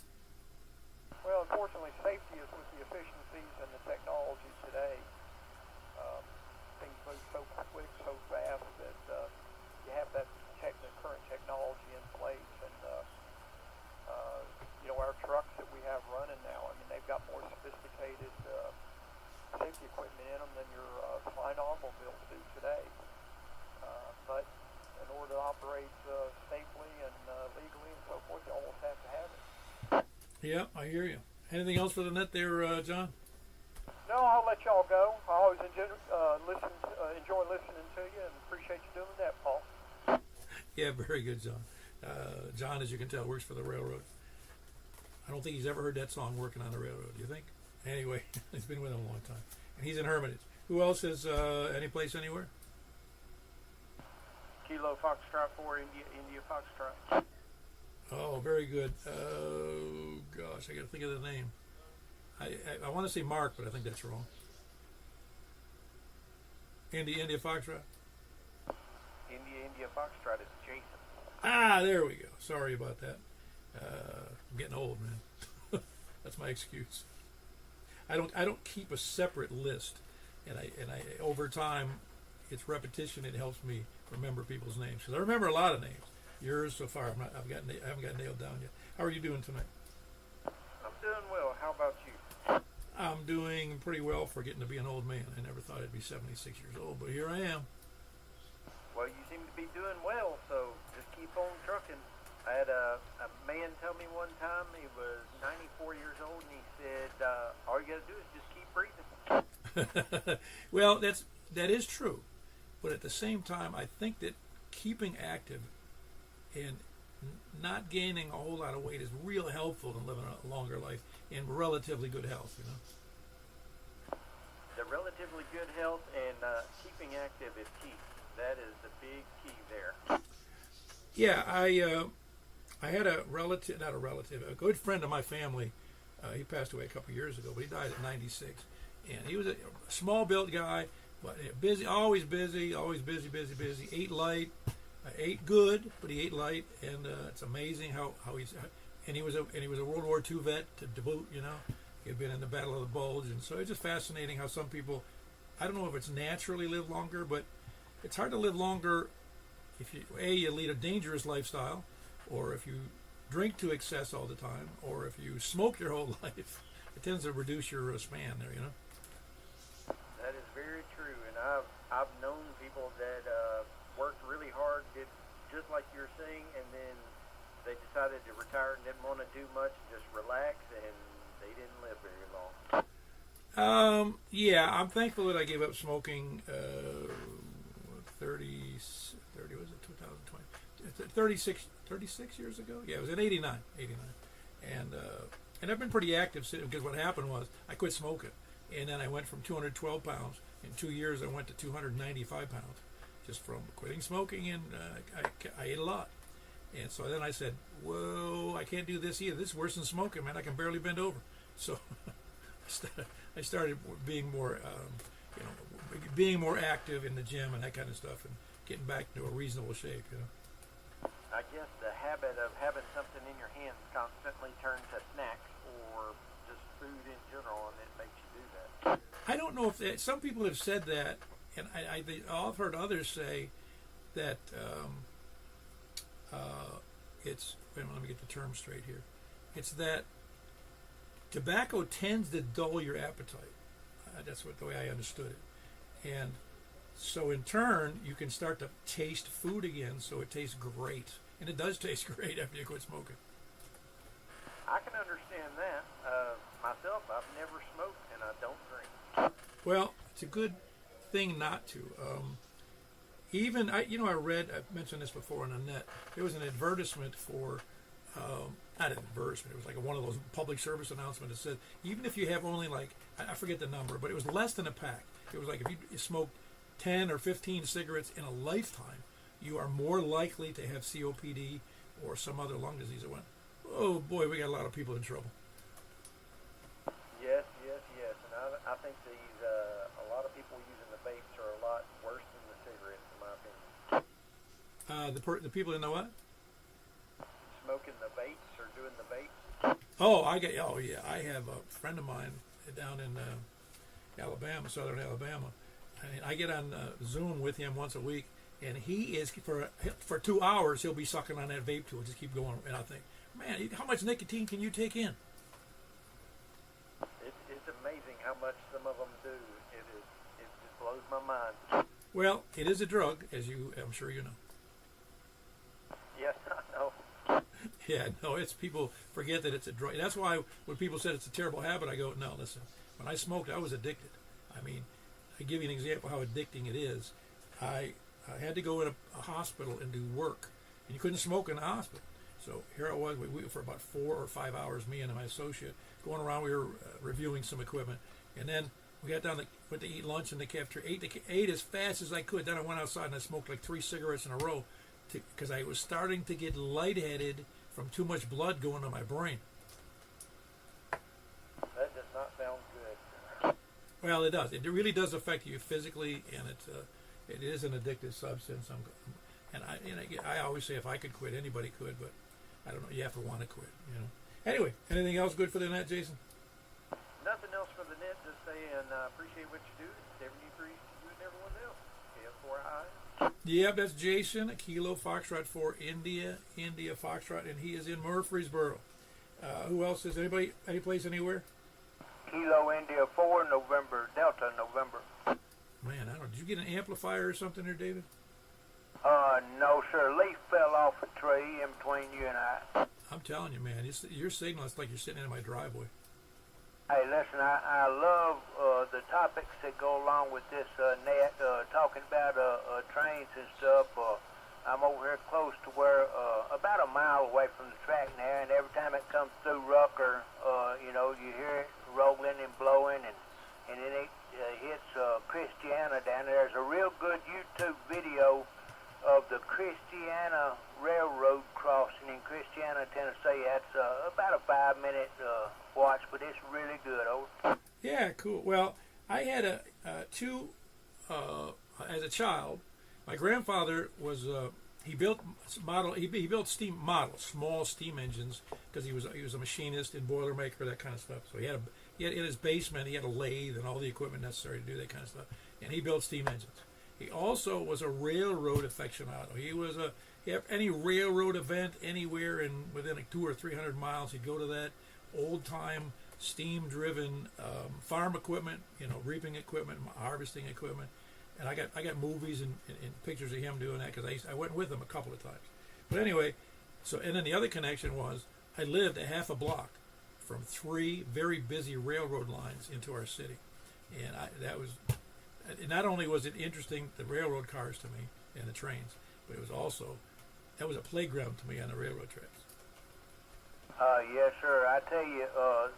Well, unfortunately, safety is with the efficiencies and the technology today. Things move so quick, so fast that you have that current technology in place. And, you know, our trucks that we have running now, I mean, they've got more sophisticated safety equipment in them than your fine automobiles do today. But in order to operate safely and legally and so forth, you almost have to have it. Yeah, I hear you. Anything else for the net there, John? No, I'll let y'all go. I always enjoy listening to you and appreciate you doing that, Paul. Yeah, very good, John. John, as you can tell, works for the railroad. I don't think he's ever heard that song, Working on the Railroad. Do you think? Anyway, he's been with him a long time. And he's in Hermitage. Who else is any place anywhere? Kilo Foxtrot 4, India Foxtrot. Oh, very good. Oh, gosh, I got to think of the name. I want to say Mark, but I think that's wrong. India Foxtrot? India Foxtrot is Jason. Ah, there we go. Sorry about that. I'm getting old, man. That's my excuse. I don't keep a separate list, and I over time, it's repetition. It helps me remember people's names because I remember a lot of names. Yours so far, I haven't got nailed down yet. How are you doing tonight? I'm doing well. How about you? I'm doing pretty well for getting to be an old man. I never thought I'd be 76 years old, but here I am. Well, you seem to be doing well, so just keep on trucking. I had a man tell me one time he was 94 years old, and he said, all you got to do is just keep breathing. Well, that is true. But at the same time, I think that keeping active and not gaining a whole lot of weight is real helpful in living a longer life in relatively good health, you know. The relatively good health and keeping active is key. That is the big key there. Yeah, I had a good friend of my family. He passed away a couple of years ago, but he died at 96. And he was a small-built guy, but busy, always busy, ate light, ate good, but he ate light, and it's amazing how he's. And he was a World War II vet to boot, you know. He had been in the Battle of the Bulge, and so it's just fascinating how some people, I don't know if it's naturally live longer, but it's hard to live longer if you lead a dangerous lifestyle, or if you drink to excess all the time, or if you smoke your whole life. It tends to reduce your span there, you know. That is very true, and I've known people that worked really hard, did just like you're saying, and then they decided to retire and didn't want to do much, just relax, and they didn't live very long. Yeah, I'm thankful that I gave up smoking 36 years ago. Yeah, it was in 89. And I've been pretty active since, because what happened was I quit smoking, and then I went from 212 pounds. In 2 years, I went to 295 pounds, just from quitting smoking, and I ate a lot. And so then I said, whoa, I can't do this either. This is worse than smoking, man. I can barely bend over. So I started being more, being more active in the gym and that kind of stuff, and getting back to a reasonable shape, you know. I guess the habit of having something in your hands constantly turns to snacks or just food in general, and it makes you do that. I don't know if some people have said that, and I've heard others say that it's. Wait a minute, let me get the term straight here. It's that tobacco tends to dull your appetite. That's the way I understood it. And so in turn, you can start to taste food again, so it tastes great. And it does taste great after you quit smoking. I can understand that. Myself, I've never smoked and I don't drink. Well, it's a good thing not to. I read, I've mentioned this before on the net, there was an advertisement for, not an advertisement, it was like one of those public service announcements that said, even if you have only like, I forget the number, but it was less than a pack. It was like if you smoked 10 or 15 cigarettes in a lifetime, you are more likely to have COPD or some other lung disease. I went, oh boy, we got a lot of people in trouble. Yes. And I think these, a lot of people using the vapes are a lot worse than the cigarettes, in my opinion. The people in the what? Smoking the vapes or doing the vapes. Oh yeah, I have a friend of mine down in Alabama, southern Alabama. I get on Zoom with him once a week, and he is for 2 hours he'll be sucking on that vape tool, just keep going. And I think, man, how much nicotine can you take in? It's amazing how much some of them do. It just blows my mind. Well, it is a drug, as I'm sure you know. Yes, I know. Yeah, no, it's people forget that it's a drug. That's why when people said it's a terrible habit, I go, no, listen. When I smoked, I was addicted. I mean, I give you an example of how addicting it is. I had to go in a hospital and do work, and you couldn't smoke in the hospital. So here I was, we for about 4 or 5 hours, me and my associate, going around, we were reviewing some equipment, and then we got down, went to eat lunch in the cafeteria, ate as fast as I could, then I went outside and I smoked like 3 cigarettes in a row, because I was starting to get lightheaded from too much blood going to my brain. That does not sound good. Well, it does. It really does affect you physically, and it is an addictive substance. I always say if I could quit, anybody could, but I don't know. You have to want to quit, you know. Anyway, anything else good for the net, Jason? Nothing else for the net. Just saying, appreciate what you do. Whatever you do, you and everyone else. KF4I. Yep, that's Jason, Kilo Foxtrot for India Foxtrot, and he is in Murfreesboro. Who else is anybody? Any place anywhere? Kilo India 4, November, Delta, November. Man, I don't know. Did you get an amplifier or something there, David? No, sir. Leaf fell off a tree in between you and I. I'm telling you, man, your signal is like you're sitting in my driveway. Hey, listen, I love the topics that go along with this net, talking about trains and stuff. I'm over here close to where, about a mile away from the track now, and every time it comes through Rucker, you hear it rolling and blowing, and then it hits Christiana down there. There's a real good YouTube video of the Christiana Railroad crossing in Christiana, Tennessee. That's about a 5-minute watch, but it's really good. Over. Yeah, cool. Well, I had two as a child. My grandfather was he built steam models, small steam engines, because he was a machinist and boilermaker, that kind of stuff. So he had in his basement, he had a lathe and all the equipment necessary to do that kind of stuff, and he built steam engines. He also was a railroad aficionado. Any railroad event anywhere within like 200 or 300 miles, he'd go to that. Old time steam-driven farm equipment, reaping equipment, harvesting equipment, and I got movies and pictures of him doing that because I went with him a couple of times. But anyway, and then the other connection was I lived a half a block from 3 very busy railroad lines into our city, and not only was it interesting, the railroad cars to me and the trains, but it was also, that was a playground to me on the railroad tracks. Yes, sir. I tell you,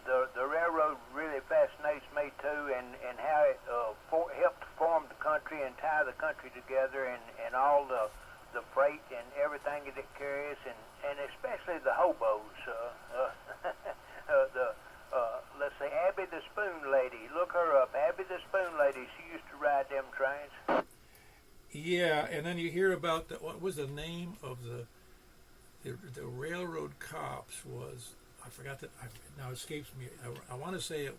the railroad really fascinates me too, and how it helped form the country and tie the country together, and all the freight and everything that it carries, and especially the hobos. Let's say Abby the Spoon Lady. Look her up, Abby the Spoon Lady. She used to ride them trains. Yeah, and then you hear about what was the name of the railroad cops was, I forgot that, now it escapes me. I want to say it.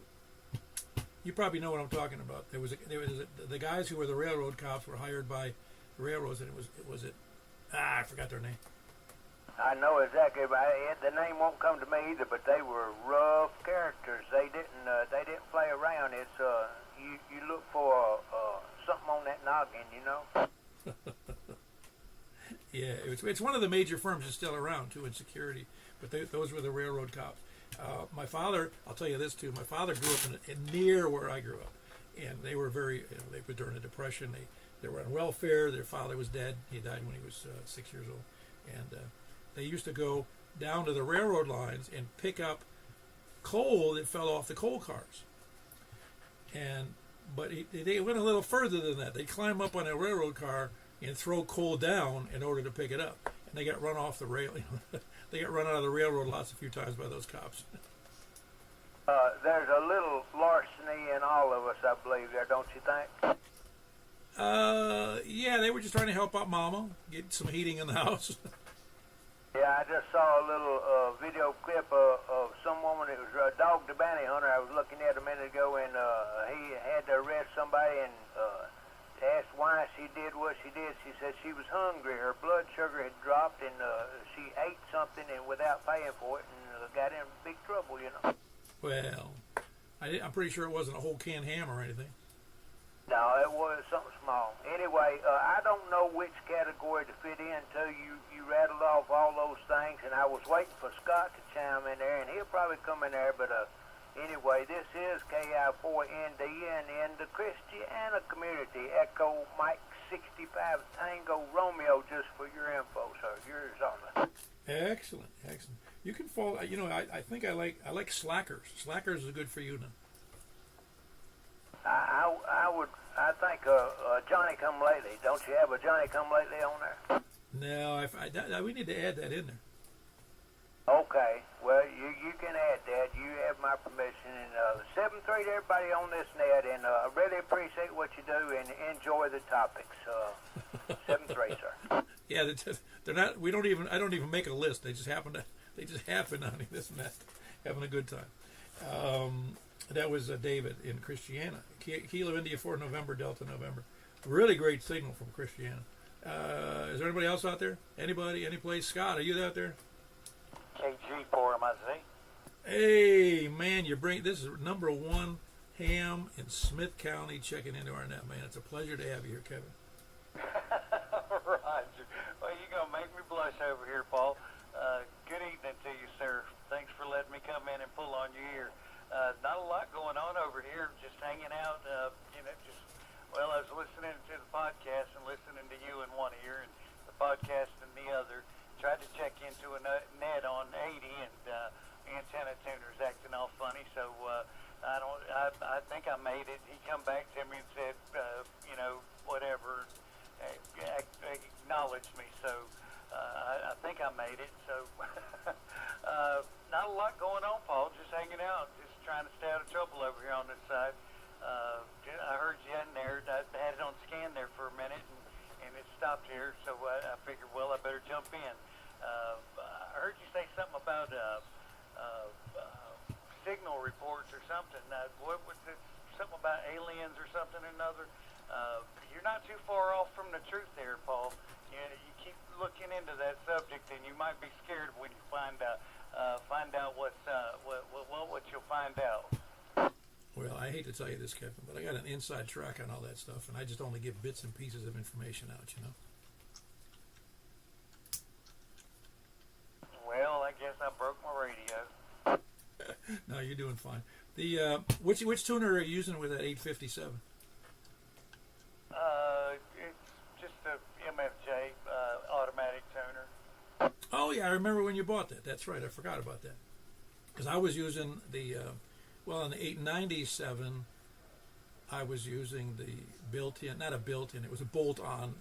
You probably know what I'm talking about. The guys who were the railroad cops were hired by the railroads, and I forgot their name. I know exactly. But the name won't come to me either. But they were rough characters. They didn't play around. It's you look for something on that noggin, you know. Yeah, it's one of the major firms that's still around too in security. But those were the railroad cops. My father, I'll tell you this too. My father grew up in near where I grew up, and they were very. They were during the Depression. They were on welfare. Their father was dead. He died when he was 6 years old, and they used to go down to the railroad lines and pick up coal that fell off the coal cars. But they went a little further than that. They climb up on a railroad car and throw coal down in order to pick it up. And they got run off the rail. They got run out of the railroad lots a few times by those cops. There's a little larceny in all of us, I believe, there, don't you think? Yeah, they were just trying to help out Mama, get some heating in the house. Yeah, I just saw a little video clip of some woman that was a dog the bounty hunter. I was looking at a minute ago, and he had to arrest somebody and asked why she did what she did. She said she was hungry. Her blood sugar had dropped, and she ate something and without paying for it, and got in big trouble, you know. Well, I'm pretty sure it wasn't a whole canned ham or anything. No, it was something small. Anyway, I don't know which category to fit into. You rattled off all those things, and I was waiting for Scott to chime in there, and he'll probably come in there. But anyway, this is KI4ND, and in the Christiana community, Echo Mike 65 Tango Romeo, just for your info, sir. Yours on it. Excellent. You can follow. You know, I think I like Slackers. Slackers is good for you now. I think Johnny Come Lately. Don't you have a Johnny Come Lately on there? No, we need to add that in there. Okay. Well, you can add that. You have my permission. And 7-3 to everybody on this net, and I really appreciate what you do and enjoy the topics. 7-3, sir. Yeah, they're not. We don't even. I don't even make a list. They just happen on this net, having a good time. That was David in Christiana. Kilo India 4 November, Delta November. Really great signal from Christiana. Is there anybody else out there? Anybody? Any place? Scott, are you out there? KG4MIZ. Hey, man, this is number one ham in Smith County checking into our net, man. It's a pleasure to have you here, Kevin. Roger. Well, you're going to make me blush over here, Paul. Good evening to you, sir. Thanks for letting me come in and pull on your ear. Not a lot going on over here, just hanging out, I was listening to the podcast and listening to you in one ear and the podcast in the other. Tried to check into a net on 80 and antenna tuner's acting all funny, so I think I made it. He come back to me and said, whatever, acknowledged me, so I think I made it, so not a lot going on, Paul, just hanging out, just trying to stay out of trouble over here on this side. I heard you in there. I had it on scan there for a minute, and it stopped here, so I figured, well, I better jump in. I heard you say something about signal reports or something. What was it? Something about aliens or something or another? You're not too far off from the truth there, Paul. You keep looking into that subject, and you might be scared when you find out what you'll find out. Well, I hate to tell you this, Kevin, but I got an inside track on all that stuff, and I just only give bits and pieces of information out, you know. Well, I guess I broke my radio. No, you're doing fine. The which tuner are you using with that 857? It's just a MFJ automatic tuner. Oh yeah, I remember when you bought that. That's right. I forgot about that. Because I was using the in the 897, I was using the built-in, not a built-in, it was a bolt-on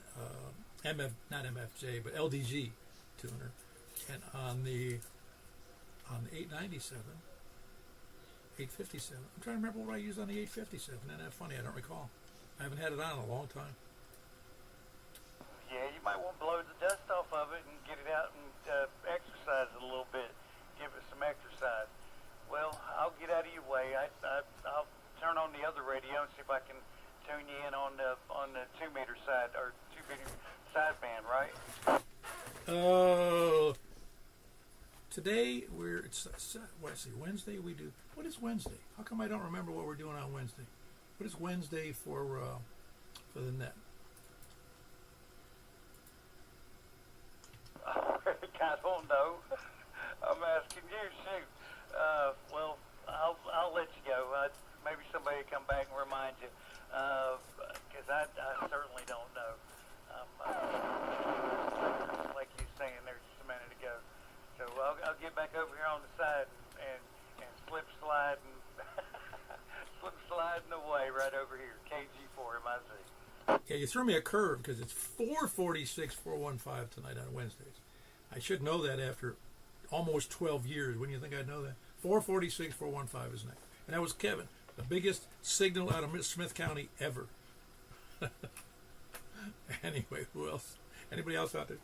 not MFJ, but LDG tuner. And on the 897, 857, I'm trying to remember what I used on the 857. Isn't that funny? I don't recall. I haven't had it on in a long time. Yeah, you might want to blow the dust off of it and get it out and exercise it a little bit. Give it some exercise. Well, I'll get out of your way. I'll turn on the other radio and see if I can tune you in on the 2-meter side or 2-meter sideband, right? Oh, today Wednesday we do. What is Wednesday? How come I don't remember what we're doing on Wednesday? What is Wednesday for the net? I don't know. I'm asking you. Shoot. Well, I'll let you go. Maybe somebody will come back and remind you. Because I certainly don't know. Like you were saying there just a minute ago. So I'll get back over here on the side and slip sliding away right over here. KG4 MIC. Yeah, you threw me a curve because it's 446, 415 tonight on Wednesdays. I should know that after almost 12 years. Wouldn't you think I'd know that? 446, 415 is next. And that was Kevin, the biggest signal out of Smith County ever. Anyway, who else? Anybody else out there?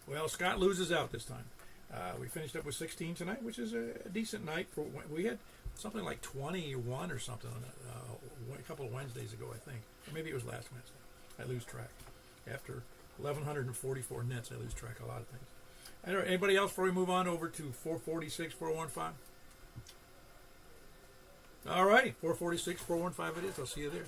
Well, Scott loses out this time. We finished up with 16 tonight, which is a decent night. We had something like 21 or something on a couple of Wednesdays ago, I think. Or maybe it was last Wednesday. I lose track. After 1,144 nets, I lose track of a lot of things. Anyway, anybody else before we move on over to 446, 415? All righty, 446, 415 it is. I'll see you there.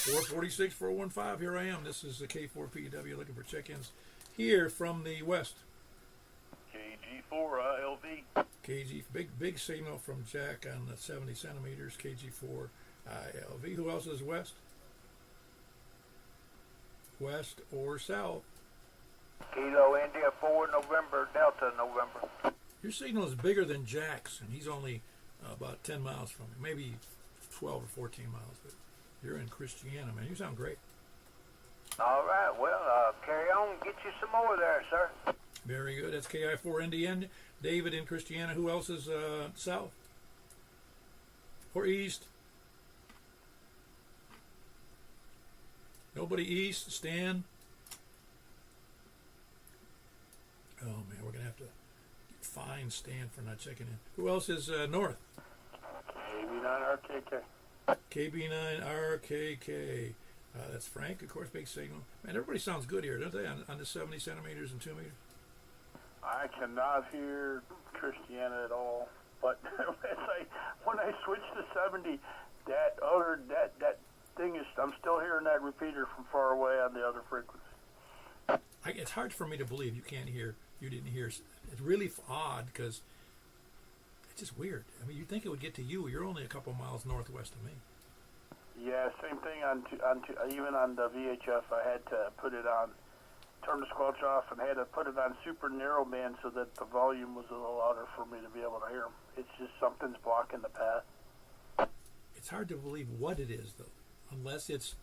.446, 415, here I am. This is the K4PW looking for check-ins here from the west. KG4 ILV. KG, big signal from Jack on the 70 centimeters, KG4 ILV. Who else is west? West or south? Kilo India 4 November, Delta November. Your signal is bigger than Jack's, and he's only about 10 miles from me, maybe 12 or 14 miles, but you're in Christiana, man. You sound great. All right, well, carry on. Get you some more there, sir. Very good. That's KI4NDN. David in Christiana. Who else is south? Or east? Nobody east. Stan? Oh, man, we're going to have to fine Stan for not checking in. Who else is north? KB9RKK. KB9RKK. That's Frank, of course, big signal. Man, everybody sounds good here, don't they, on the 70 centimeters and 2 meters? I cannot hear Christiana at all. But when I switch to 70, that thing is, I'm still hearing that repeater from far away on the other frequency. It's hard for me to believe you didn't hear. It's really odd because it's just weird. I mean, you'd think it would get to you. You're only a couple miles northwest of me. Yeah, same thing even on the VHF. I had to put it on, turn the squelch off, and had to put it on super narrow band so that the volume was a little louder for me to be able to hear them. It's just something's blocking the path. It's hard to believe what it is, though, unless it's...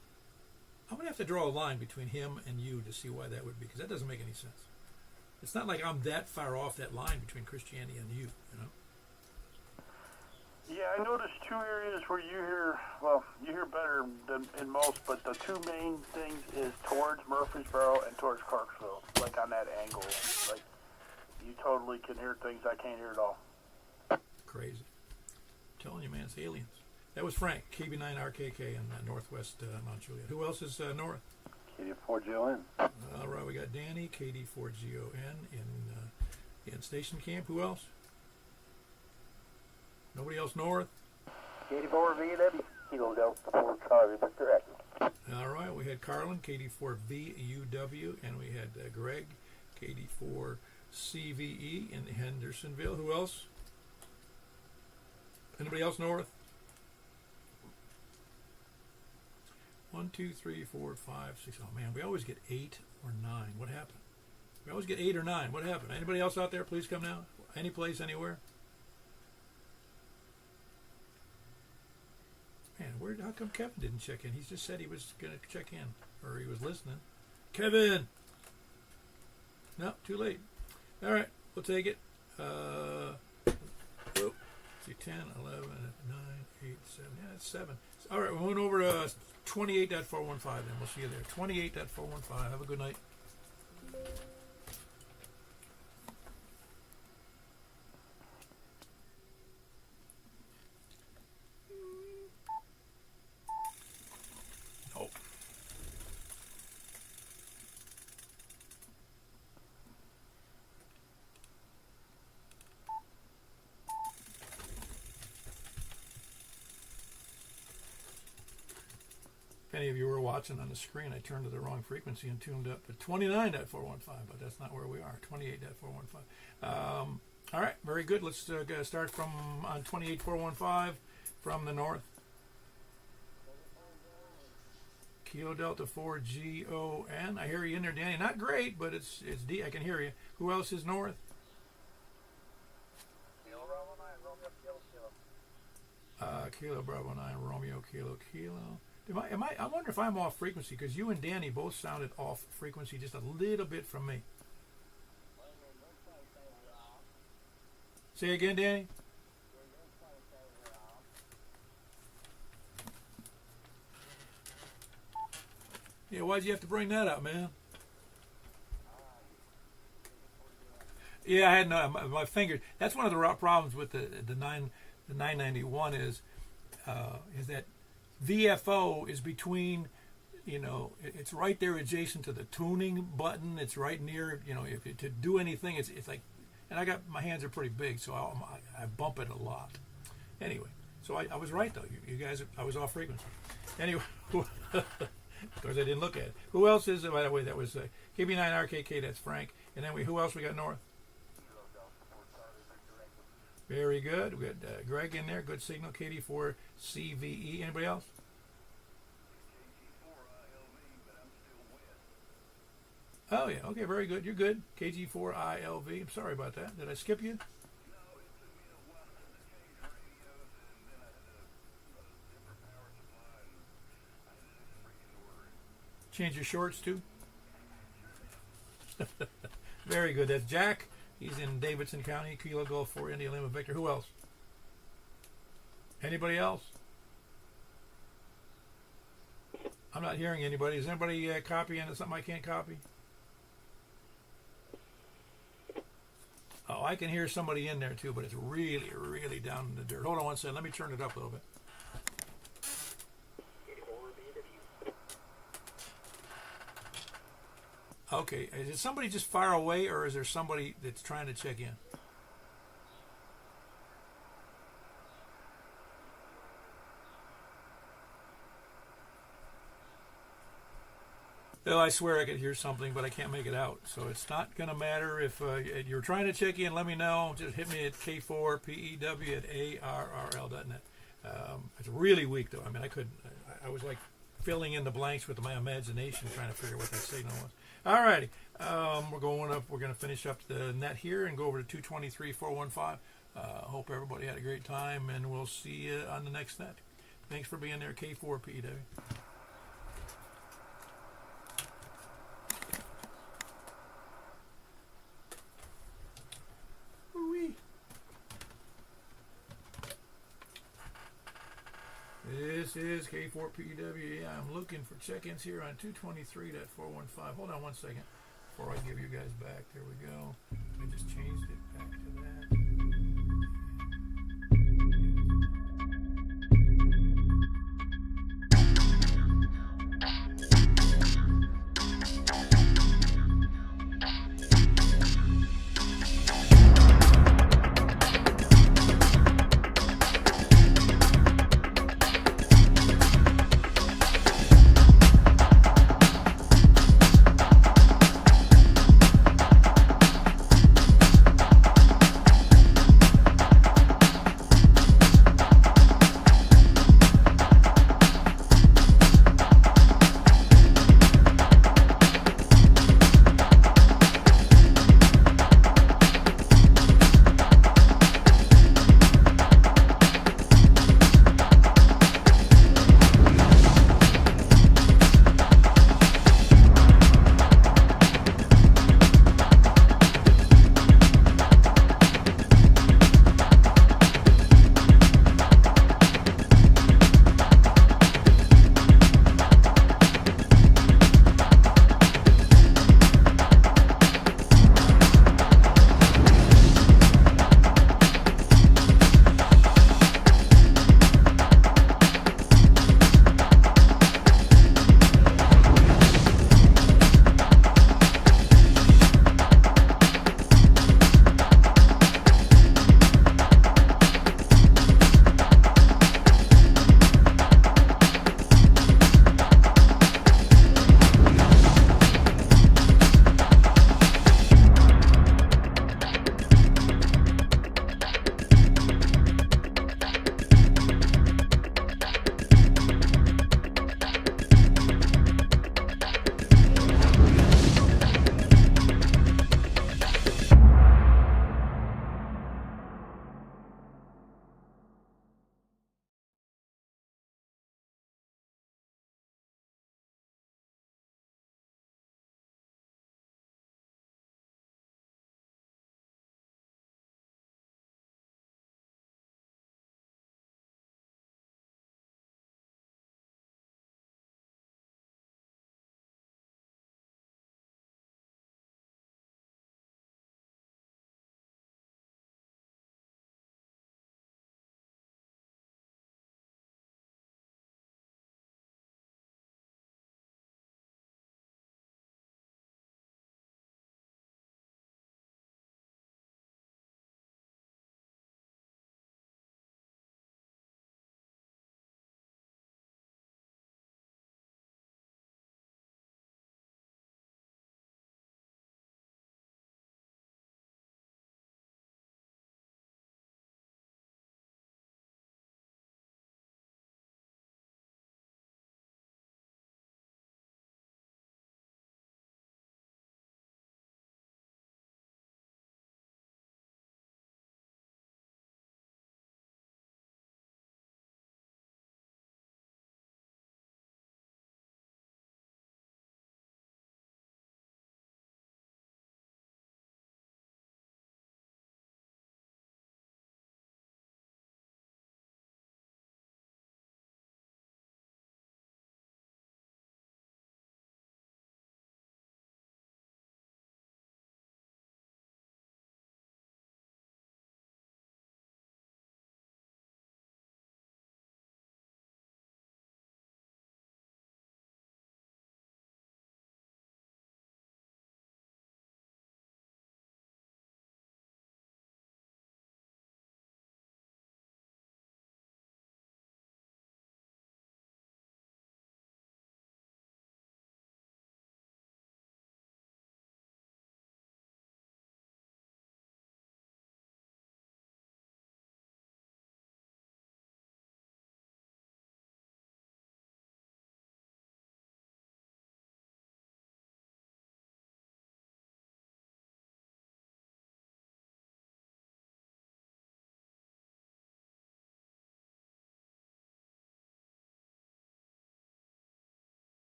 I'm going to have to draw a line between him and you to see why that would be, because that doesn't make any sense. It's not like I'm that far off that line between Christianity and you know? Yeah, I noticed two areas where you hear better than in most, but the two main things is towards Murfreesboro and towards Clarksville, like on that angle. Like, you totally can hear things I can't hear at all. Crazy. I'm telling you, man, it's aliens. That was Frank, KB9RKK in Northwest Mount Juliet. Who else is north? KD4GON. All right, we got Danny, KD4GON in Station Camp. Who else? Nobody else north? KD4VW, Kilo Delta 4 Charlie, Mr. Echo. All right, we had Carlin, KD4VUW, and we had Greg, KD4CVE in Hendersonville. Who else? Anybody else north? 1, 2, 3, 4, 5, 6. Oh man, we always get 8 or 9. What happened? We always get 8 or 9. What happened? Anybody else out there? Please come now. Any place, anywhere. Man, how come Kevin didn't check in? He just said he was going to check in, or he was listening. Kevin! No, too late. All right, we'll take it. See, 10, 11, 9, 8, 7. Yeah, it's 7. All right, we're moving over to 28.415 then. We'll see you there. 28.415. Have a good night. any of you were watching on the screen, I turned to the wrong frequency and tuned up at 29.415, but that's not where we are, 28.415. All right, very good. Let's start from on 28.415 from the north. Kilo Delta 4 GON. I hear you in there, Danny. Not great, but it's D. I can hear you. Who else is north? Kilo Bravo 9 Romeo Kilo. I wonder if I'm off frequency, because you and Danny both sounded off frequency just a little bit from me. Say again, Danny. Yeah, why'd you have to bring that up, man? Yeah, I had my fingers. That's one of the problems with the 991 is that VFO is between, it's right there adjacent to the tuning button. It's right near, if to do anything, it's like, and my hands are pretty big, so I bump it a lot. Anyway, so I was right though. You guys, I was off frequency. Anyway, of course I didn't look at it. Who else is? By the way, that was KB9RKK. That's Frank. And then who else we got north? Very good. We got Greg in there. Good signal. KD4CVE. Anybody else? Oh, yeah. Okay, very good. You're good. KG4ILV. I'm sorry about that. Did I skip you? Change your shorts, too? Very good. That's Jack. He's in Davidson County. Kilo Golf 4 India Lima Victor. Who else? Anybody else? I'm not hearing anybody. Is anybody copying something I can't copy? Oh, I can hear somebody in there too, but it's really, really down in the dirt. Hold on one second. Let me turn it up a little bit. Okay, is it somebody just far away, or is there somebody that's trying to check in? Well, I swear I could hear something, but I can't make it out. So it's not going to matter if you're trying to check in. Let me know. Just hit me at K4PEW@ARRL.net. It's really weak, though. I mean, I was like filling in the blanks with my imagination, trying to figure what that signal was. All righty. We're going up. We're going to finish up the net here and go over to 223.415. Hope everybody had a great time, and we'll see you on the next net. Thanks for being there, K4PEW. This is K4PW. Yeah, I'm looking for check-ins here on 223.415. Hold on one second before I give you guys back. There we go. I just changed it back to that.